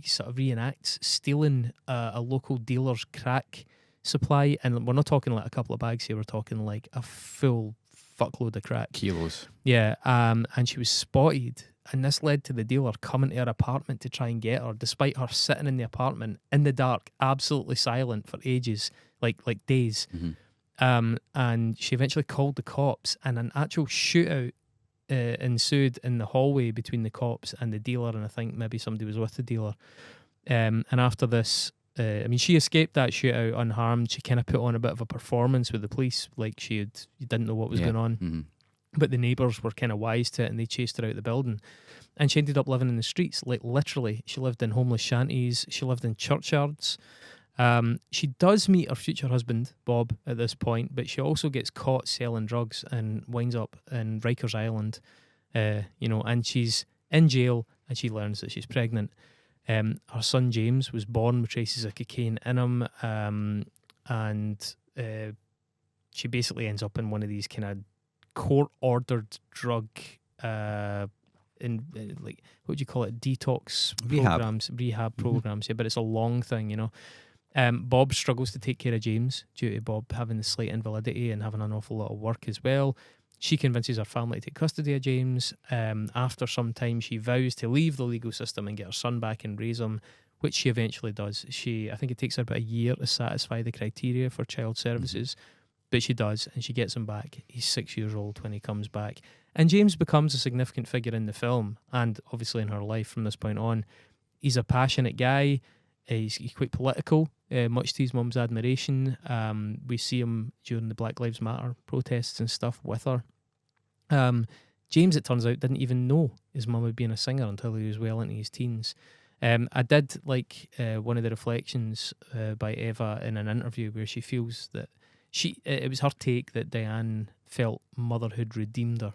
sort of reenacts stealing a local dealer's crack supply, and we're not talking like a couple of bags here, we're talking like a full fuckload of crack. Kilos. Yeah, and she was spotted, and this led to the dealer coming to her apartment to try and get her, despite her sitting in the apartment in the dark, absolutely silent for ages, like days. Mm-hmm. And she eventually called the cops, and an actual shootout ensued in the hallway between the cops and the dealer, and I think maybe somebody was with the dealer. And after this, she escaped that shootout unharmed. She kind of put on a bit of a performance with the police, like you didn't know what was going on. Mm-hmm. But the neighbours were kind of wise to it, and they chased her out of the building. And she ended up living in the streets, like literally. She lived in homeless shanties. She lived in churchyards. She does meet her future husband, Bob, at this point, but she also gets caught selling drugs and winds up in Rikers Island, and she's in jail, and she learns that she's pregnant. Her son James was born with traces of cocaine in him, and she basically ends up in one of these kind of court-ordered drug, like, what do you call it, detox rehab programs. Yeah, but it's a long thing, Bob struggles to take care of James due to Bob having the slight invalidity and having an awful lot of work as well. She convinces her family to take custody of James. After some time, she vows to leave the legal system and get her son back and raise him, which she eventually does. I think it takes her about a year to satisfy the criteria for child services, but she does, and she gets him back. He's 6 years old when he comes back. And James becomes a significant figure in the film, and obviously in her life from this point on. He's a passionate guy. He's quite political, much to his mum's admiration. We see him during the Black Lives Matter protests and stuff with her. James, it turns out, didn't even know his mum had been a singer until he was well into his teens. I did like one of the reflections by Eva in an interview where she feels that it was her take that Diane felt motherhood redeemed her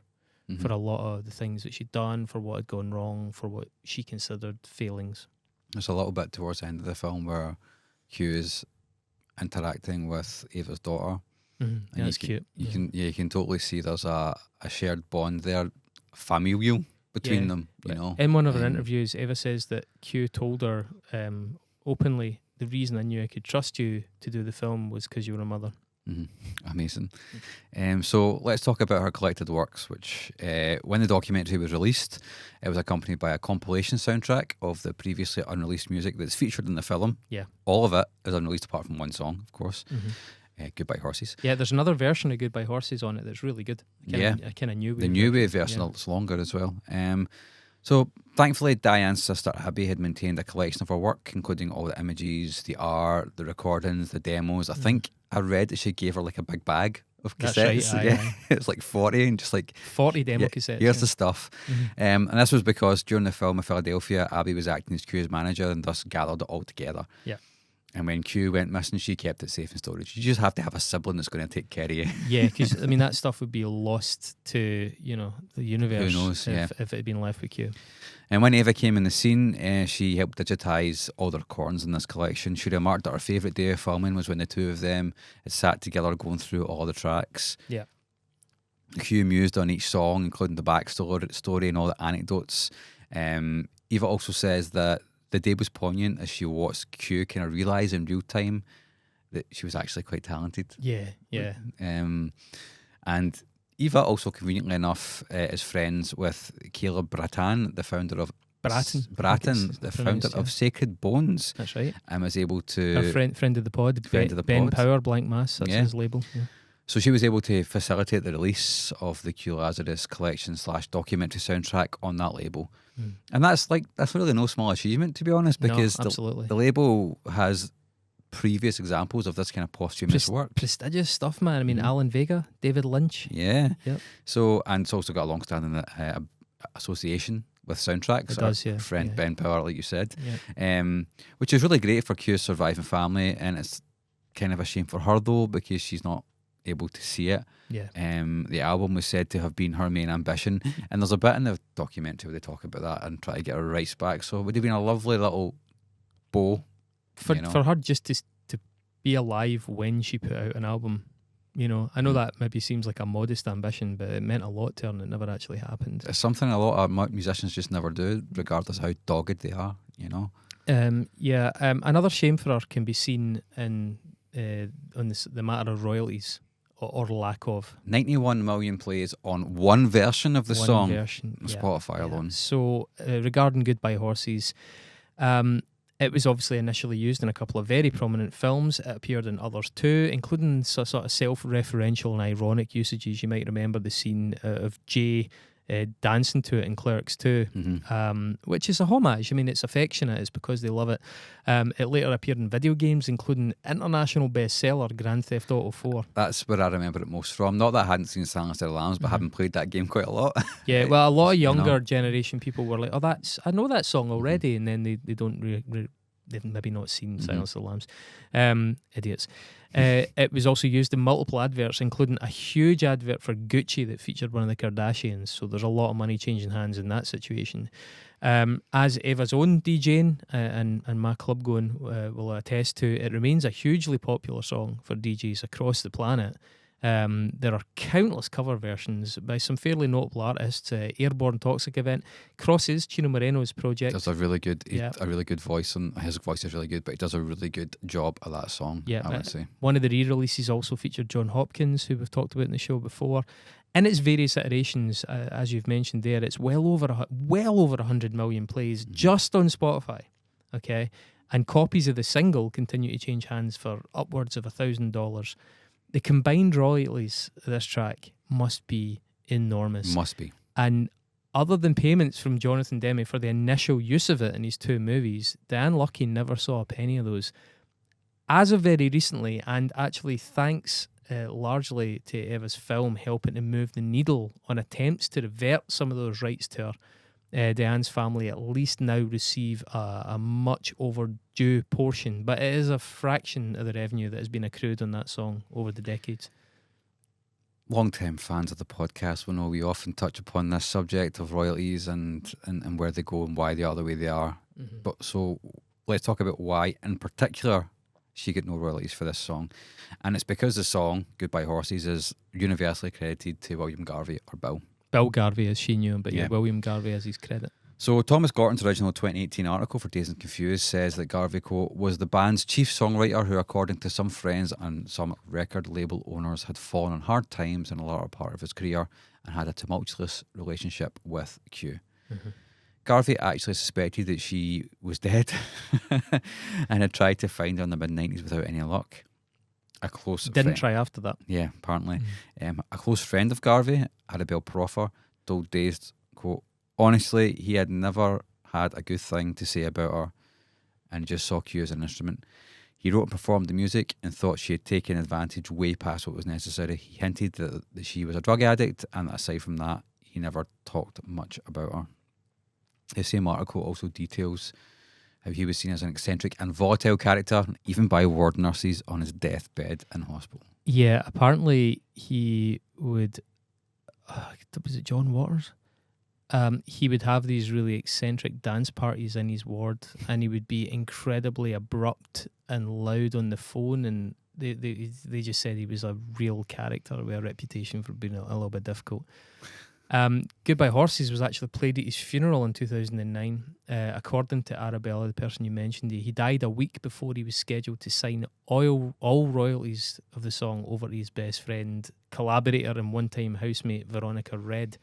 for a lot of the things that she'd done, for what had gone wrong, for what she considered failings. There's a little bit towards the end of the film where Q is interacting with Eva's daughter. Mm-hmm. Yeah, that's cute. You can totally see there's a shared bond there, familial between them. In one of her interviews, Eva says that Q told her openly, the reason I knew I could trust you to do the film was because you were a mother. Mm-hmm. Amazing. So let's talk about her collected works, which when the documentary was released, it was accompanied by a compilation soundtrack of the previously unreleased music that's featured in the film. Yeah. All of it is unreleased apart from one song, of course. Mm-hmm. Goodbye Horses. Yeah, there's another version of Goodbye Horses on it that's really good. I kind of knew the New Wave version is longer as well. So thankfully, Diane's sister Abby had maintained a collection of her work, including all the images, the art, the recordings, the demos. I think I read that she gave her like a big bag of cassettes. That's right, aye. It's like 40 and just like 40 demo cassettes. Here's the stuff. And this was because during the film in Philadelphia, Abby was acting as Q's manager and thus gathered it all together. Yeah. And when Q went missing, she kept it safe in storage. You just have to have a sibling that's going to take care of you. Yeah, because that stuff would be lost to the universe. Who knows? If it had been left with Q. And when Eva came in the scene, she helped digitise all the recordings in this collection. She remarked that her favourite day of filming was when the two of them had sat together going through all the tracks. Yeah. Q mused on each song, including the backstory and all the anecdotes. Eva also says that the day was poignant as she watched Q kind of realise in real time that she was actually quite talented. Yeah. And Eva also, conveniently enough, is friends with Caleb Bratan, the founder of Bratton. Bratton, the founder of Sacred Bones, That's right. and was able to... Our friend of the pod, Friend of the Ben pod. Power, Blank Mass, that's his label. Yeah. So she was able to facilitate the release of the Q Lazzarus collection / documentary soundtrack on that label. And that's really no small achievement, to be honest, because absolutely. the label has previous examples of this kind of posthumous work. Prestigious stuff, man. I mean, Alan Vega, David Lynch. Yeah. Yep. So, and it's also got a long-standing association with soundtracks. It does, yeah. Friend Ben Power, like you said. Yeah. Which is really great for Q's surviving family, and it's kind of a shame for her, though, because she's not able to see it. Yeah. The album was said to have been her main ambition, and there's a bit in the documentary where they talk about that and try to get her rights back. So it would have been a lovely little bow for her just to be alive when she put out an album. You know, I know that maybe seems like a modest ambition, but it meant a lot to her, and it never actually happened. It's something a lot of musicians just never do, regardless how dogged they are. You know. Another shame for her can be seen in on the matter of royalties. Or lack of. 91 million plays on one version of the song on yeah, Spotify alone. So regarding Goodbye Horses, it was obviously initially used in a couple of very prominent films. It appeared in others too, including sort of self-referential and ironic usages. You might remember the scene of Jay dancing to it in Clerks 2, which is a homage. I mean, it's affectionate. It's because they love it. It later appeared in video games, including international bestseller Grand Theft Auto 4. That's where I remember it most from. Not that I hadn't seen Silence of the Lambs, but having played that game quite a lot. Yeah, well, a lot of younger generation people were like, "Oh, I know that song already," and then they don't they've maybe not seen Silence of the Lambs. Idiots. It was also used in multiple adverts, including a huge advert for Gucci that featured one of the Kardashians. So there's a lot of money changing hands in that situation. As Eva's own DJing and my club going will attest to, it remains a hugely popular song for DJs across the planet. There are countless cover versions by some fairly notable artists. Airborne Toxic Event, Crosses, Chino Moreno's project. Does a really good voice, and his voice is really good, but he does a really good job of that song. Yeah, I would say. One of the re-releases also featured John Hopkins, who we've talked about in the show before. In its various iterations, as you've mentioned there, it's well over 100 million plays just on Spotify. Okay, and copies of the single continue to change hands for upwards of $1,000. The combined royalties of this track must be enormous. Must be. And other than payments from Jonathan Demme for the initial use of it in his 2 movies, Diane Luckey never saw a penny of those. As of very recently, and actually thanks largely to Eva's film helping to move the needle on attempts to revert some of those rights to her, Diane's family at least now receive a much overdue portion, but it is a fraction of the revenue that has been accrued on that song over the decades. Long-time fans of the podcast will know we often touch upon this subject of royalties and where they go and why they are the way they are. But so let's talk about why in particular she got no royalties for this song. And it's because the song Goodbye Horses is universally credited to William Garvey or Bill. Bill Garvey, as she knew him, but William Garvey as his credit. So Thomas Gorton's original 2018 article for Dazed and Confused says that Garvey, quote, was the band's chief songwriter who, according to some friends and some record label owners, had fallen on hard times in a latter part of his career and had a tumultuous relationship with Q. Garvey actually suspected that she was dead and had tried to find her in the mid-90s without any luck. A close Didn't try after that. Yeah, apparently. A close friend of Garvey, Arabelle Proffer, told Dazed, quote, honestly, he had never had a good thing to say about her and just saw Q as an instrument. He wrote and performed the music and thought she had taken advantage way past what was necessary. He hinted that she was a drug addict, and aside from that, he never talked much about her. The same article also details how he was seen as an eccentric and volatile character, even by ward nurses on his deathbed in hospital. Yeah, apparently he would... was it John Waters? He would have these really eccentric dance parties in his ward, and he would be incredibly abrupt and loud on the phone, and they just said he was a real character with a reputation for being a little bit difficult. Goodbye Horses was actually played at his funeral in 2009. According to Arabella, the person you mentioned, he died a week before he was scheduled to sign all royalties of the song over to his best friend, collaborator and one-time housemate Veronica Redd.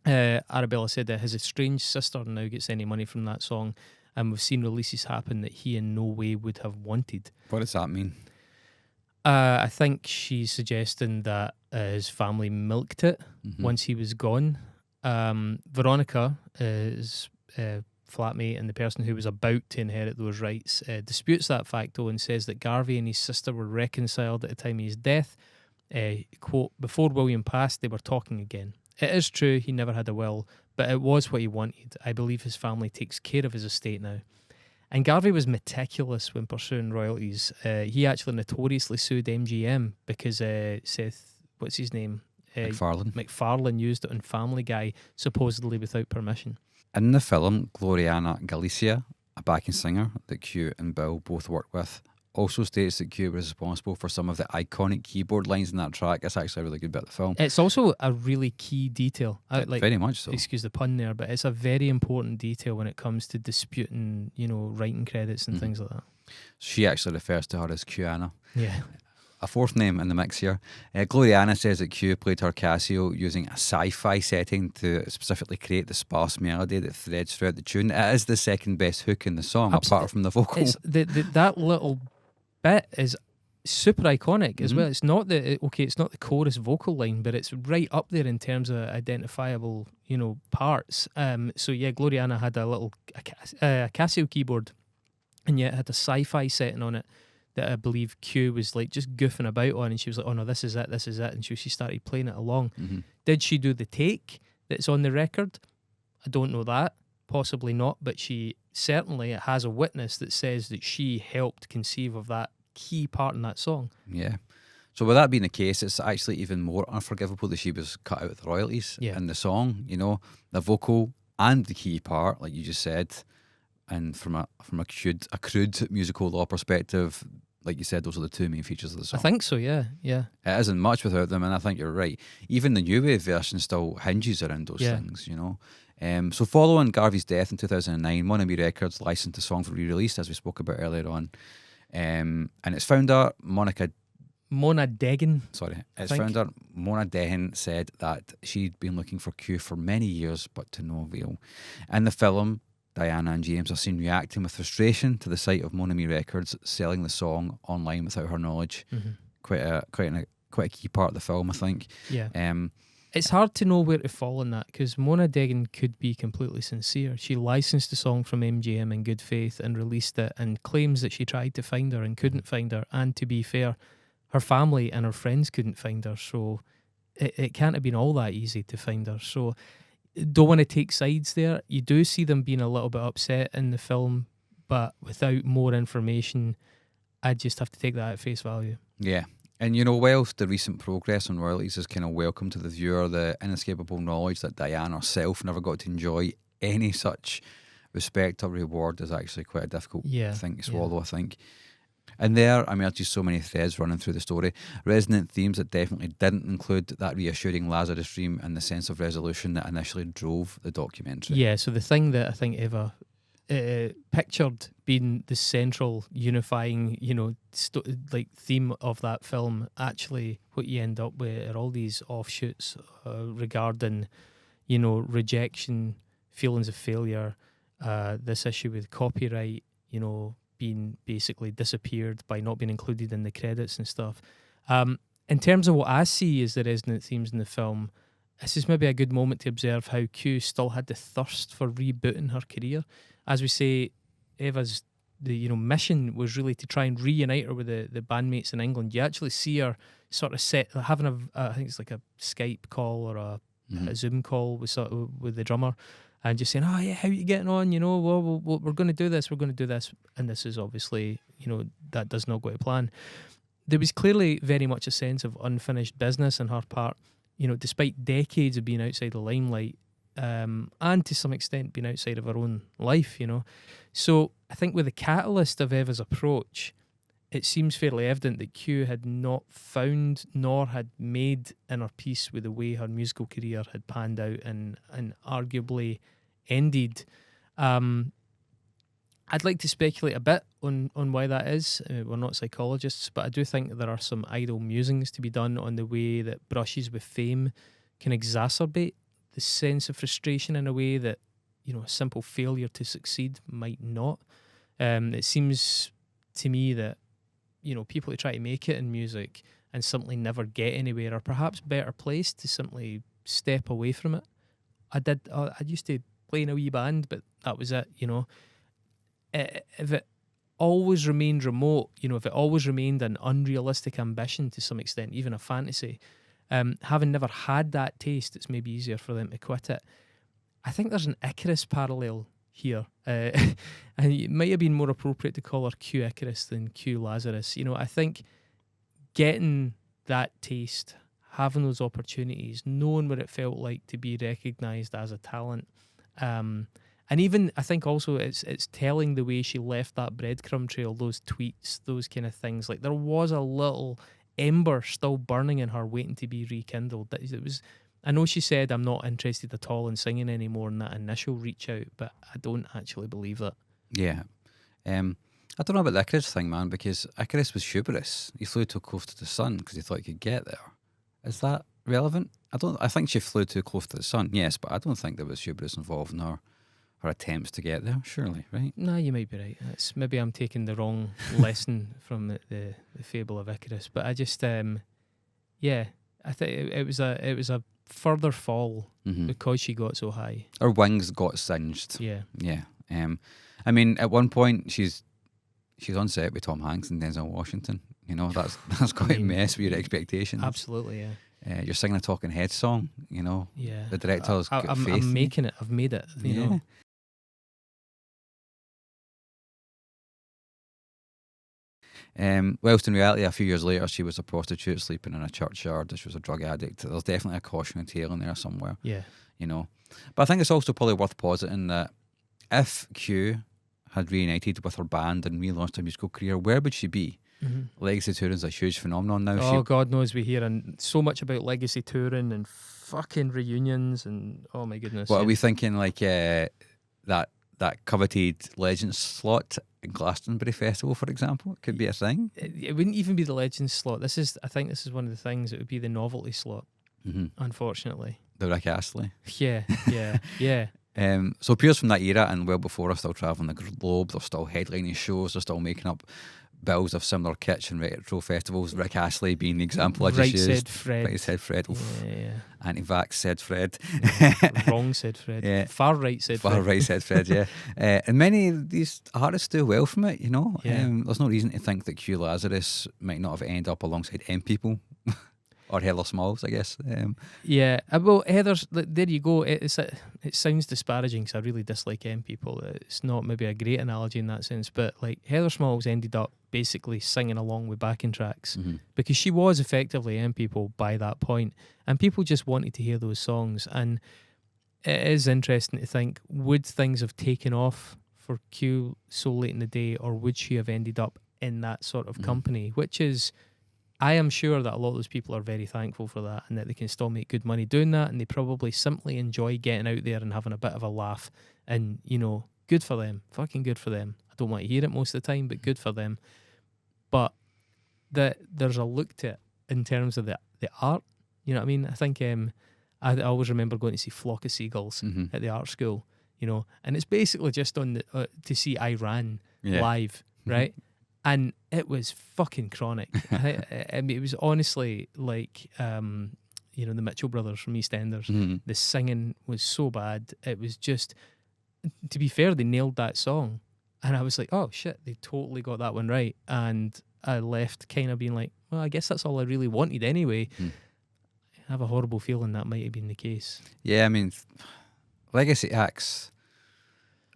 Arabella said that his estranged sister now gets any money from that song, and we've seen releases happen that he in no way would have wanted. What does that mean? I think she's suggesting that his family milked it once he was gone. Veronica, his flatmate and the person who was about to inherit those rights, disputes that fact though and says that Garvey and his sister were reconciled at the time of his death. Quote, before William passed, they were talking again. It is true he never had a will, but it was what he wanted. I believe his family takes care of his estate now. And Garvey was meticulous when pursuing royalties. He actually notoriously sued MGM because Seth, what's his name? MacFarlane used it on Family Guy, supposedly without permission. In the film, Gloriana Galicia, a backing singer that Q and Bill both worked with, also states that Q was responsible for some of the iconic keyboard lines in that track. It's actually a really good bit of the film. It's also a really key detail. Very much so. Excuse the pun there, but it's a very important detail when it comes to disputing, writing credits and things like that. She actually refers to her as Q-Anna. Yeah. A fourth name in the mix here. Gloriana says that Q played her Casio using a sci-fi setting to specifically create the sparse melody that threads throughout the tune. It is the second best hook in the song, apart from the vocal. It's that little bit is super iconic as well. It's not it's not the chorus vocal line, but it's right up there in terms of identifiable, parts. So yeah, Gloriana had a little Casio keyboard, and yet had a sci-fi setting on it that I believe Q was like just goofing about on, and she was like, "Oh no, this is it," and she started playing it along. Did she do the take that's on the record? I don't know that. Possibly not, but she certainly has a witness that says that she helped conceive of that key part in that song. Yeah. So with that being the case, it's actually even more unforgivable that she was cut out of the royalties in the song. The vocal and the key part, like you just said, and from a crude musical law perspective, like you said, those are the two main features of the song. I think so, yeah. It isn't much without them, and I think you're right. Even the new wave version still hinges around those things, So following Garvey's death in 2009, Monami Records licensed the song for re-release, as we spoke about earlier on. And its founder, Mona Dehan, said that she'd been looking for Q for many years, but to no avail. In the film, Diana and James are seen reacting with frustration to the sight of Monami Records selling the song online without her knowledge. Quite a key part of the film, I think. Yeah. It's hard to know where to fall in that, because Mona Dehan could be completely sincere. She licensed the song from MGM in good faith and released it, and claims that she tried to find her and couldn't find her. And to be fair, her family and her friends couldn't find her, so it can't have been all that easy to find her. So don't want to take sides there. You do see them being a little bit upset in the film, but without more information, I just have to take that at face value. Yeah. And whilst the recent progress on royalties is kind of welcome to the viewer, the inescapable knowledge that Diane herself never got to enjoy any such respect or reward is actually quite a difficult thing to swallow, I think. And there emerges so many threads running through the story, resonant themes that definitely didn't include that reassuring Lazarus dream and the sense of resolution that initially drove the documentary. Yeah, so the thing that I think Eva pictured being the central unifying, theme of that film, actually what you end up with are all these offshoots regarding, rejection, feelings of failure, this issue with copyright, being basically disappeared by not being included in the credits and stuff. In terms of what I see as the resonant themes in the film, this is maybe a good moment to observe how Q still had the thirst for rebooting her career. As we say, Eva's mission was really to try and reunite her with the bandmates in England. You actually see her sort of having I think it's like a Skype call or a Zoom call with the drummer, and just saying, "Oh yeah, how are you getting on? We're going to do this. We're going to do this." And this is obviously, that does not go to plan. There was clearly very much a sense of unfinished business on her part. Despite decades of being outside the limelight. And to some extent being outside of her own life, So I think with the catalyst of Eva's approach, it seems fairly evident that Q had not found nor had made inner peace with the way her musical career had panned out and arguably ended. I'd like to speculate a bit on why that is. We're not psychologists, but I do think there are some idle musings to be done on the way that brushes with fame can exacerbate the sense of frustration in a way that, you know, a simple failure to succeed might not. It seems to me that, you know, people who try to make it in music and simply never get anywhere are perhaps better placed to simply step away from it. I used to play in a wee band, but that was it, you know. If it always remained remote, you know, if it always remained an unrealistic ambition to some extent, even a fantasy, having never had that taste, it's maybe easier for them to quit it. I think there's an Icarus parallel here, and it might have been more appropriate to call her Q Icarus than Q Lazarus. You know, I think getting that taste, having those opportunities, knowing what it felt like to be recognised as a talent, and even I think also it's telling the way she left that breadcrumb trail, those tweets, those kind of things. Like there was a little ember still burning in her, waiting to be rekindled. It was. I know she said, I'm not interested at all in singing anymore in that initial reach out, but I don't actually believe that. Yeah. I don't know about the Icarus thing, man, because Icarus was hubris. He flew too close to the sun because he thought he could get there. Is that relevant? I think she flew too close to the sun, yes, but I don't think there was hubris involved in her attempts to get there, surely, right? No, you might be right. Maybe I'm taking the wrong lesson from the fable of Icarus, but I just, yeah, I think it was a further fall because she got so high. Her wings got singed. Yeah. Yeah. I mean, at one point she's on set with Tom Hanks and Denzel Washington. You know, that's quite a mess with your expectations. Absolutely, yeah. You're singing a Talking Heads song, you know. Yeah. The director's got faith. I'm making it. I've made it, you know. Whilst in reality, a few years later, she was a prostitute sleeping in a churchyard. She was a drug addict. There's definitely a cautionary tale in there somewhere. Yeah. You know. But I think it's also probably worth positing that if Q had reunited with her band and relaunched her musical career, where would she be? Legacy touring's a huge phenomenon now. Oh, God knows we hear so much about legacy touring and fucking reunions and oh my goodness. What are we thinking? Like that coveted Legends slot in Glastonbury Festival, for example, it could be a thing. It wouldn't even be the Legends slot. I think this is one of the things. It would be the novelty slot. Unfortunately, the Rick Astley. Yeah. So peers from that era and well before are still travelling the globe. They're still headlining shows. They're still making up bills of similar kitsch and retro festivals. Rick Astley being the example I just used. Right said Fred. Right said Fred. Oof. Yeah. Anti-vax said Fred. Wrong said Fred. Yeah. Far right said Fred. Far right said Fred, yeah. And many of these artists do well from it, you know. Yeah. There's no reason to think that Q Lazzarus might not have ended up alongside M People. Or Heather Smalls, I guess. Yeah, well, Heather's, there you go. It sounds disparaging because I really dislike M People. It's not maybe a great analogy in that sense, but like Heather Smalls ended up basically singing along with backing tracks because she was effectively M People by that point, and people just wanted to hear those songs. And it is interesting to think, would things have taken off for Q so late in the day, or would she have ended up in that sort of company, which is... I am sure that a lot of those people are very thankful for that and that they can still make good money doing that, and they probably simply enjoy getting out there and having a bit of a laugh, and, you know, good for them. Fucking good for them. I don't want to hear it most of the time, but good for them. But there's a look to it in terms of the art. You know what I mean? I think I always remember going to see Flock of Seagulls at the art school, you know, and it's basically just on to see Iran live, right? And it was fucking chronic. I mean, it was honestly like, you know, the Mitchell brothers from EastEnders. The singing was so bad. It was just, to be fair, they nailed that song. And I was like, oh shit, they totally got that one right. And I left kind of being like, well, I guess that's all I really wanted anyway. I have a horrible feeling that might have been the case. Yeah, I mean, legacy acts...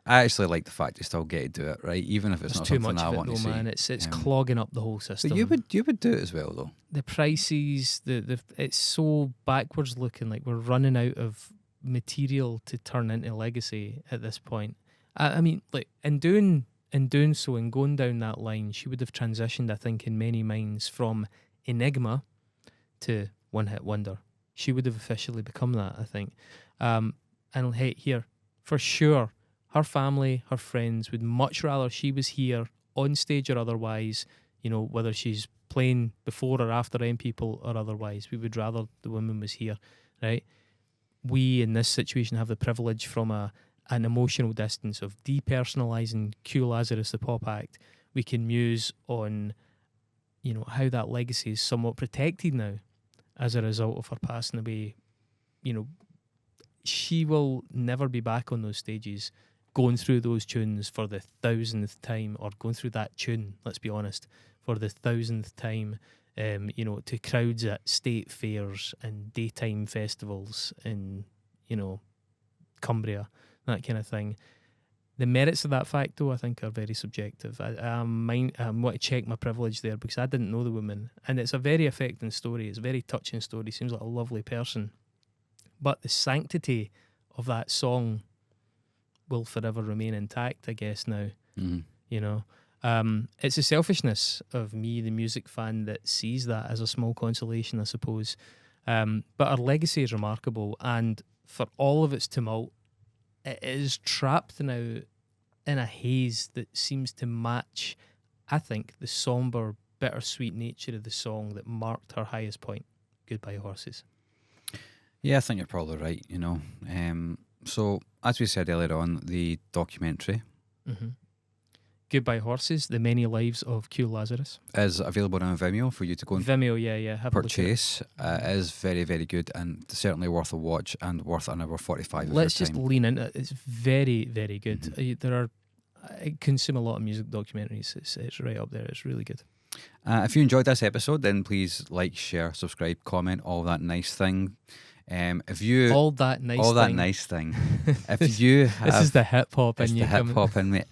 I actually like the fact you still get to do it, right? Even if it's not too something much I of want it, to though, see. man. It's clogging up the whole system. But you would do it as well, though. The prices, it's so backwards looking. Like we're running out of material to turn into legacy at this point. I mean, like in doing so and going down that line, she would have transitioned, I think, in many minds from enigma to one hit wonder. She would have officially become that, I think. And hey, here for sure. Her family, her friends would much rather she was here on stage or otherwise, you know, whether she's playing before or after M People or otherwise. We would rather the woman was here, right? we in this situation have the privilege from an emotional distance of depersonalizing Q Lazzarus, the pop act. We can muse on, how that legacy is somewhat protected now as a result of her passing away. She will never be back on those stages going through those tunes for the 1000th time, or going through that tune, let's be honest, for the 1000th time, to crowds at state fairs and daytime festivals in, Cumbria, that kind of thing. The merits of that fact, though, I think are very subjective. I want to check my privilege there, because I didn't know the woman, and it's a very affecting story. It's a very touching story. Seems like a lovely person. But the sanctity of that song will forever remain intact, I guess, now. It's the selfishness of me, the music fan, that sees that as a small consolation, I suppose. But her legacy is remarkable, and for all of its tumult, it is trapped now in a haze that seems to match, I think, the sombre, bittersweet nature of the song that marked her highest point, Goodbye Horses. Yeah, I think you're probably right, So, as we said earlier on, the documentary Goodbye Horses, The Many Lives of Q Lazzarus is available on Vimeo for you to go and Vimeo, have purchase. It is very, very good, and certainly worth a watch and worth an hour 45 of Let's your just time. lean into it. It's very, very good. I consume a lot of music documentaries. It's right up there. It's really good. If you enjoyed this episode, then please like, share, subscribe, comment, all that nice thing. If you all that nice thing. If you have, this is the hip hop in you. The hip hop in me.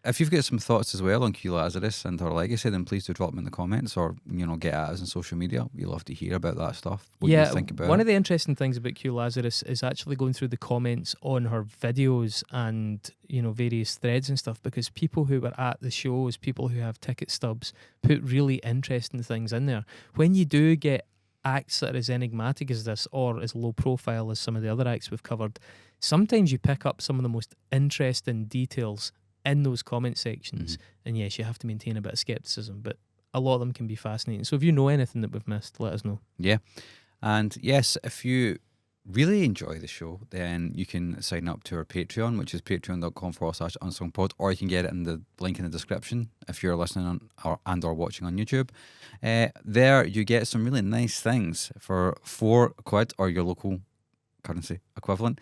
If you've got some thoughts as well on Q Lazzarus and her legacy, then please do drop them in the comments, or get at us on social media. We love to hear about that stuff. What you think about one it. of the interesting things about Q Lazzarus is actually going through the comments on her videos and various threads and stuff, because people who were at the shows, people who have ticket stubs, put really interesting things in there. When you do get acts that are as enigmatic as this, or as low profile as some of the other acts we've covered, sometimes you pick up some of the most interesting details in those comment sections. And yes, you have to maintain a bit of skepticism, but a lot of them can be fascinating. So if you know anything that we've missed, let us know. Yeah. And yes, if you really enjoy the show, then you can sign up to our Patreon, which is patreon.com/unsongpod, or you can get it in the link in the description if you're listening on or watching on YouTube. There you get some really nice things for £4 or your local currency equivalent.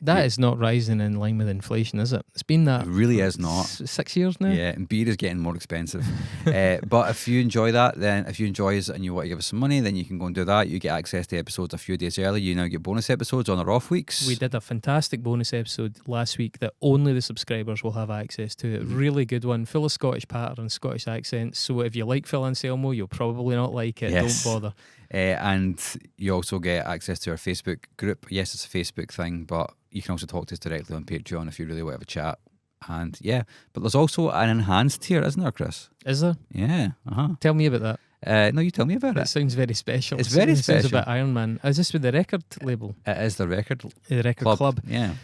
That is not rising in line with inflation, is it? It's been that. It really is not. 6 years now? Yeah, and beer is getting more expensive. But if you enjoy that, then if you enjoy us and you want to give us some money, then you can go and do that. You get access to episodes a few days early. You now get bonus episodes on our off weeks. We did a fantastic bonus episode last week that only the subscribers will have access to. Really good one, full of Scottish patter and Scottish accents. So if you like Phil Anselmo, you'll probably not like it. Yes. Don't bother. And you also get access to our Facebook group. Yes, it's a Facebook thing, but you can also talk to us directly on Patreon if you really want to have a chat. And yeah, but there's also an enhanced tier, isn't there, Chris? Is there? Yeah. Tell me about that. No, you tell me about it. It sounds very special. It's very special. It sounds a bit Iron Man. Is this with the record label? It is the record club. Yeah.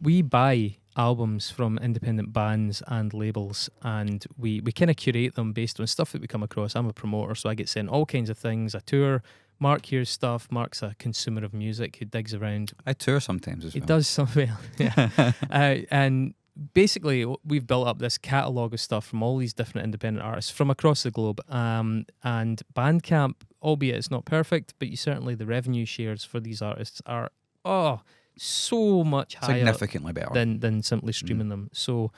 We buy albums from independent bands and labels, and we kind of curate them based on stuff that we come across. I'm a promoter, so I get sent all kinds of things. I tour. Mark hears stuff. Mark's a consumer of music who digs around. I tour sometimes as well. He does something. Yeah. And basically, we've built up this catalogue of stuff from all these different independent artists from across the globe. And Bandcamp, albeit it's not perfect, but certainly the revenue shares for these artists are so much higher, significantly better than simply streaming them. So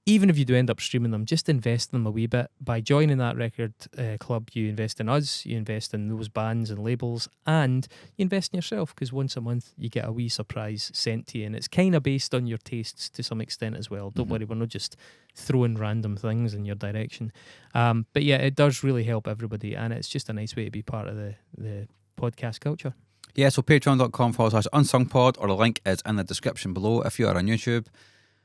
even if you do end up streaming them, just invest in them a wee bit. By joining that record club, you invest in us, you invest in those bands and labels, and you invest in yourself, because once a month you get a wee surprise sent to you, and it's kind of based on your tastes to some extent as well. Don't worry, we're not just throwing random things in your direction. But yeah, it does really help everybody, and it's just a nice way to be part of the podcast culture. Yeah, so patreon.com/unsongpod, or the link is in the description below if you are on YouTube.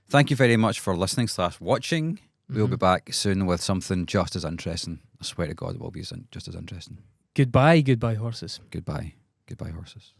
Thank you very much for listening / watching. We'll be back soon with something just as interesting. I swear to God, it will be just as interesting. Goodbye horses. Goodbye horses.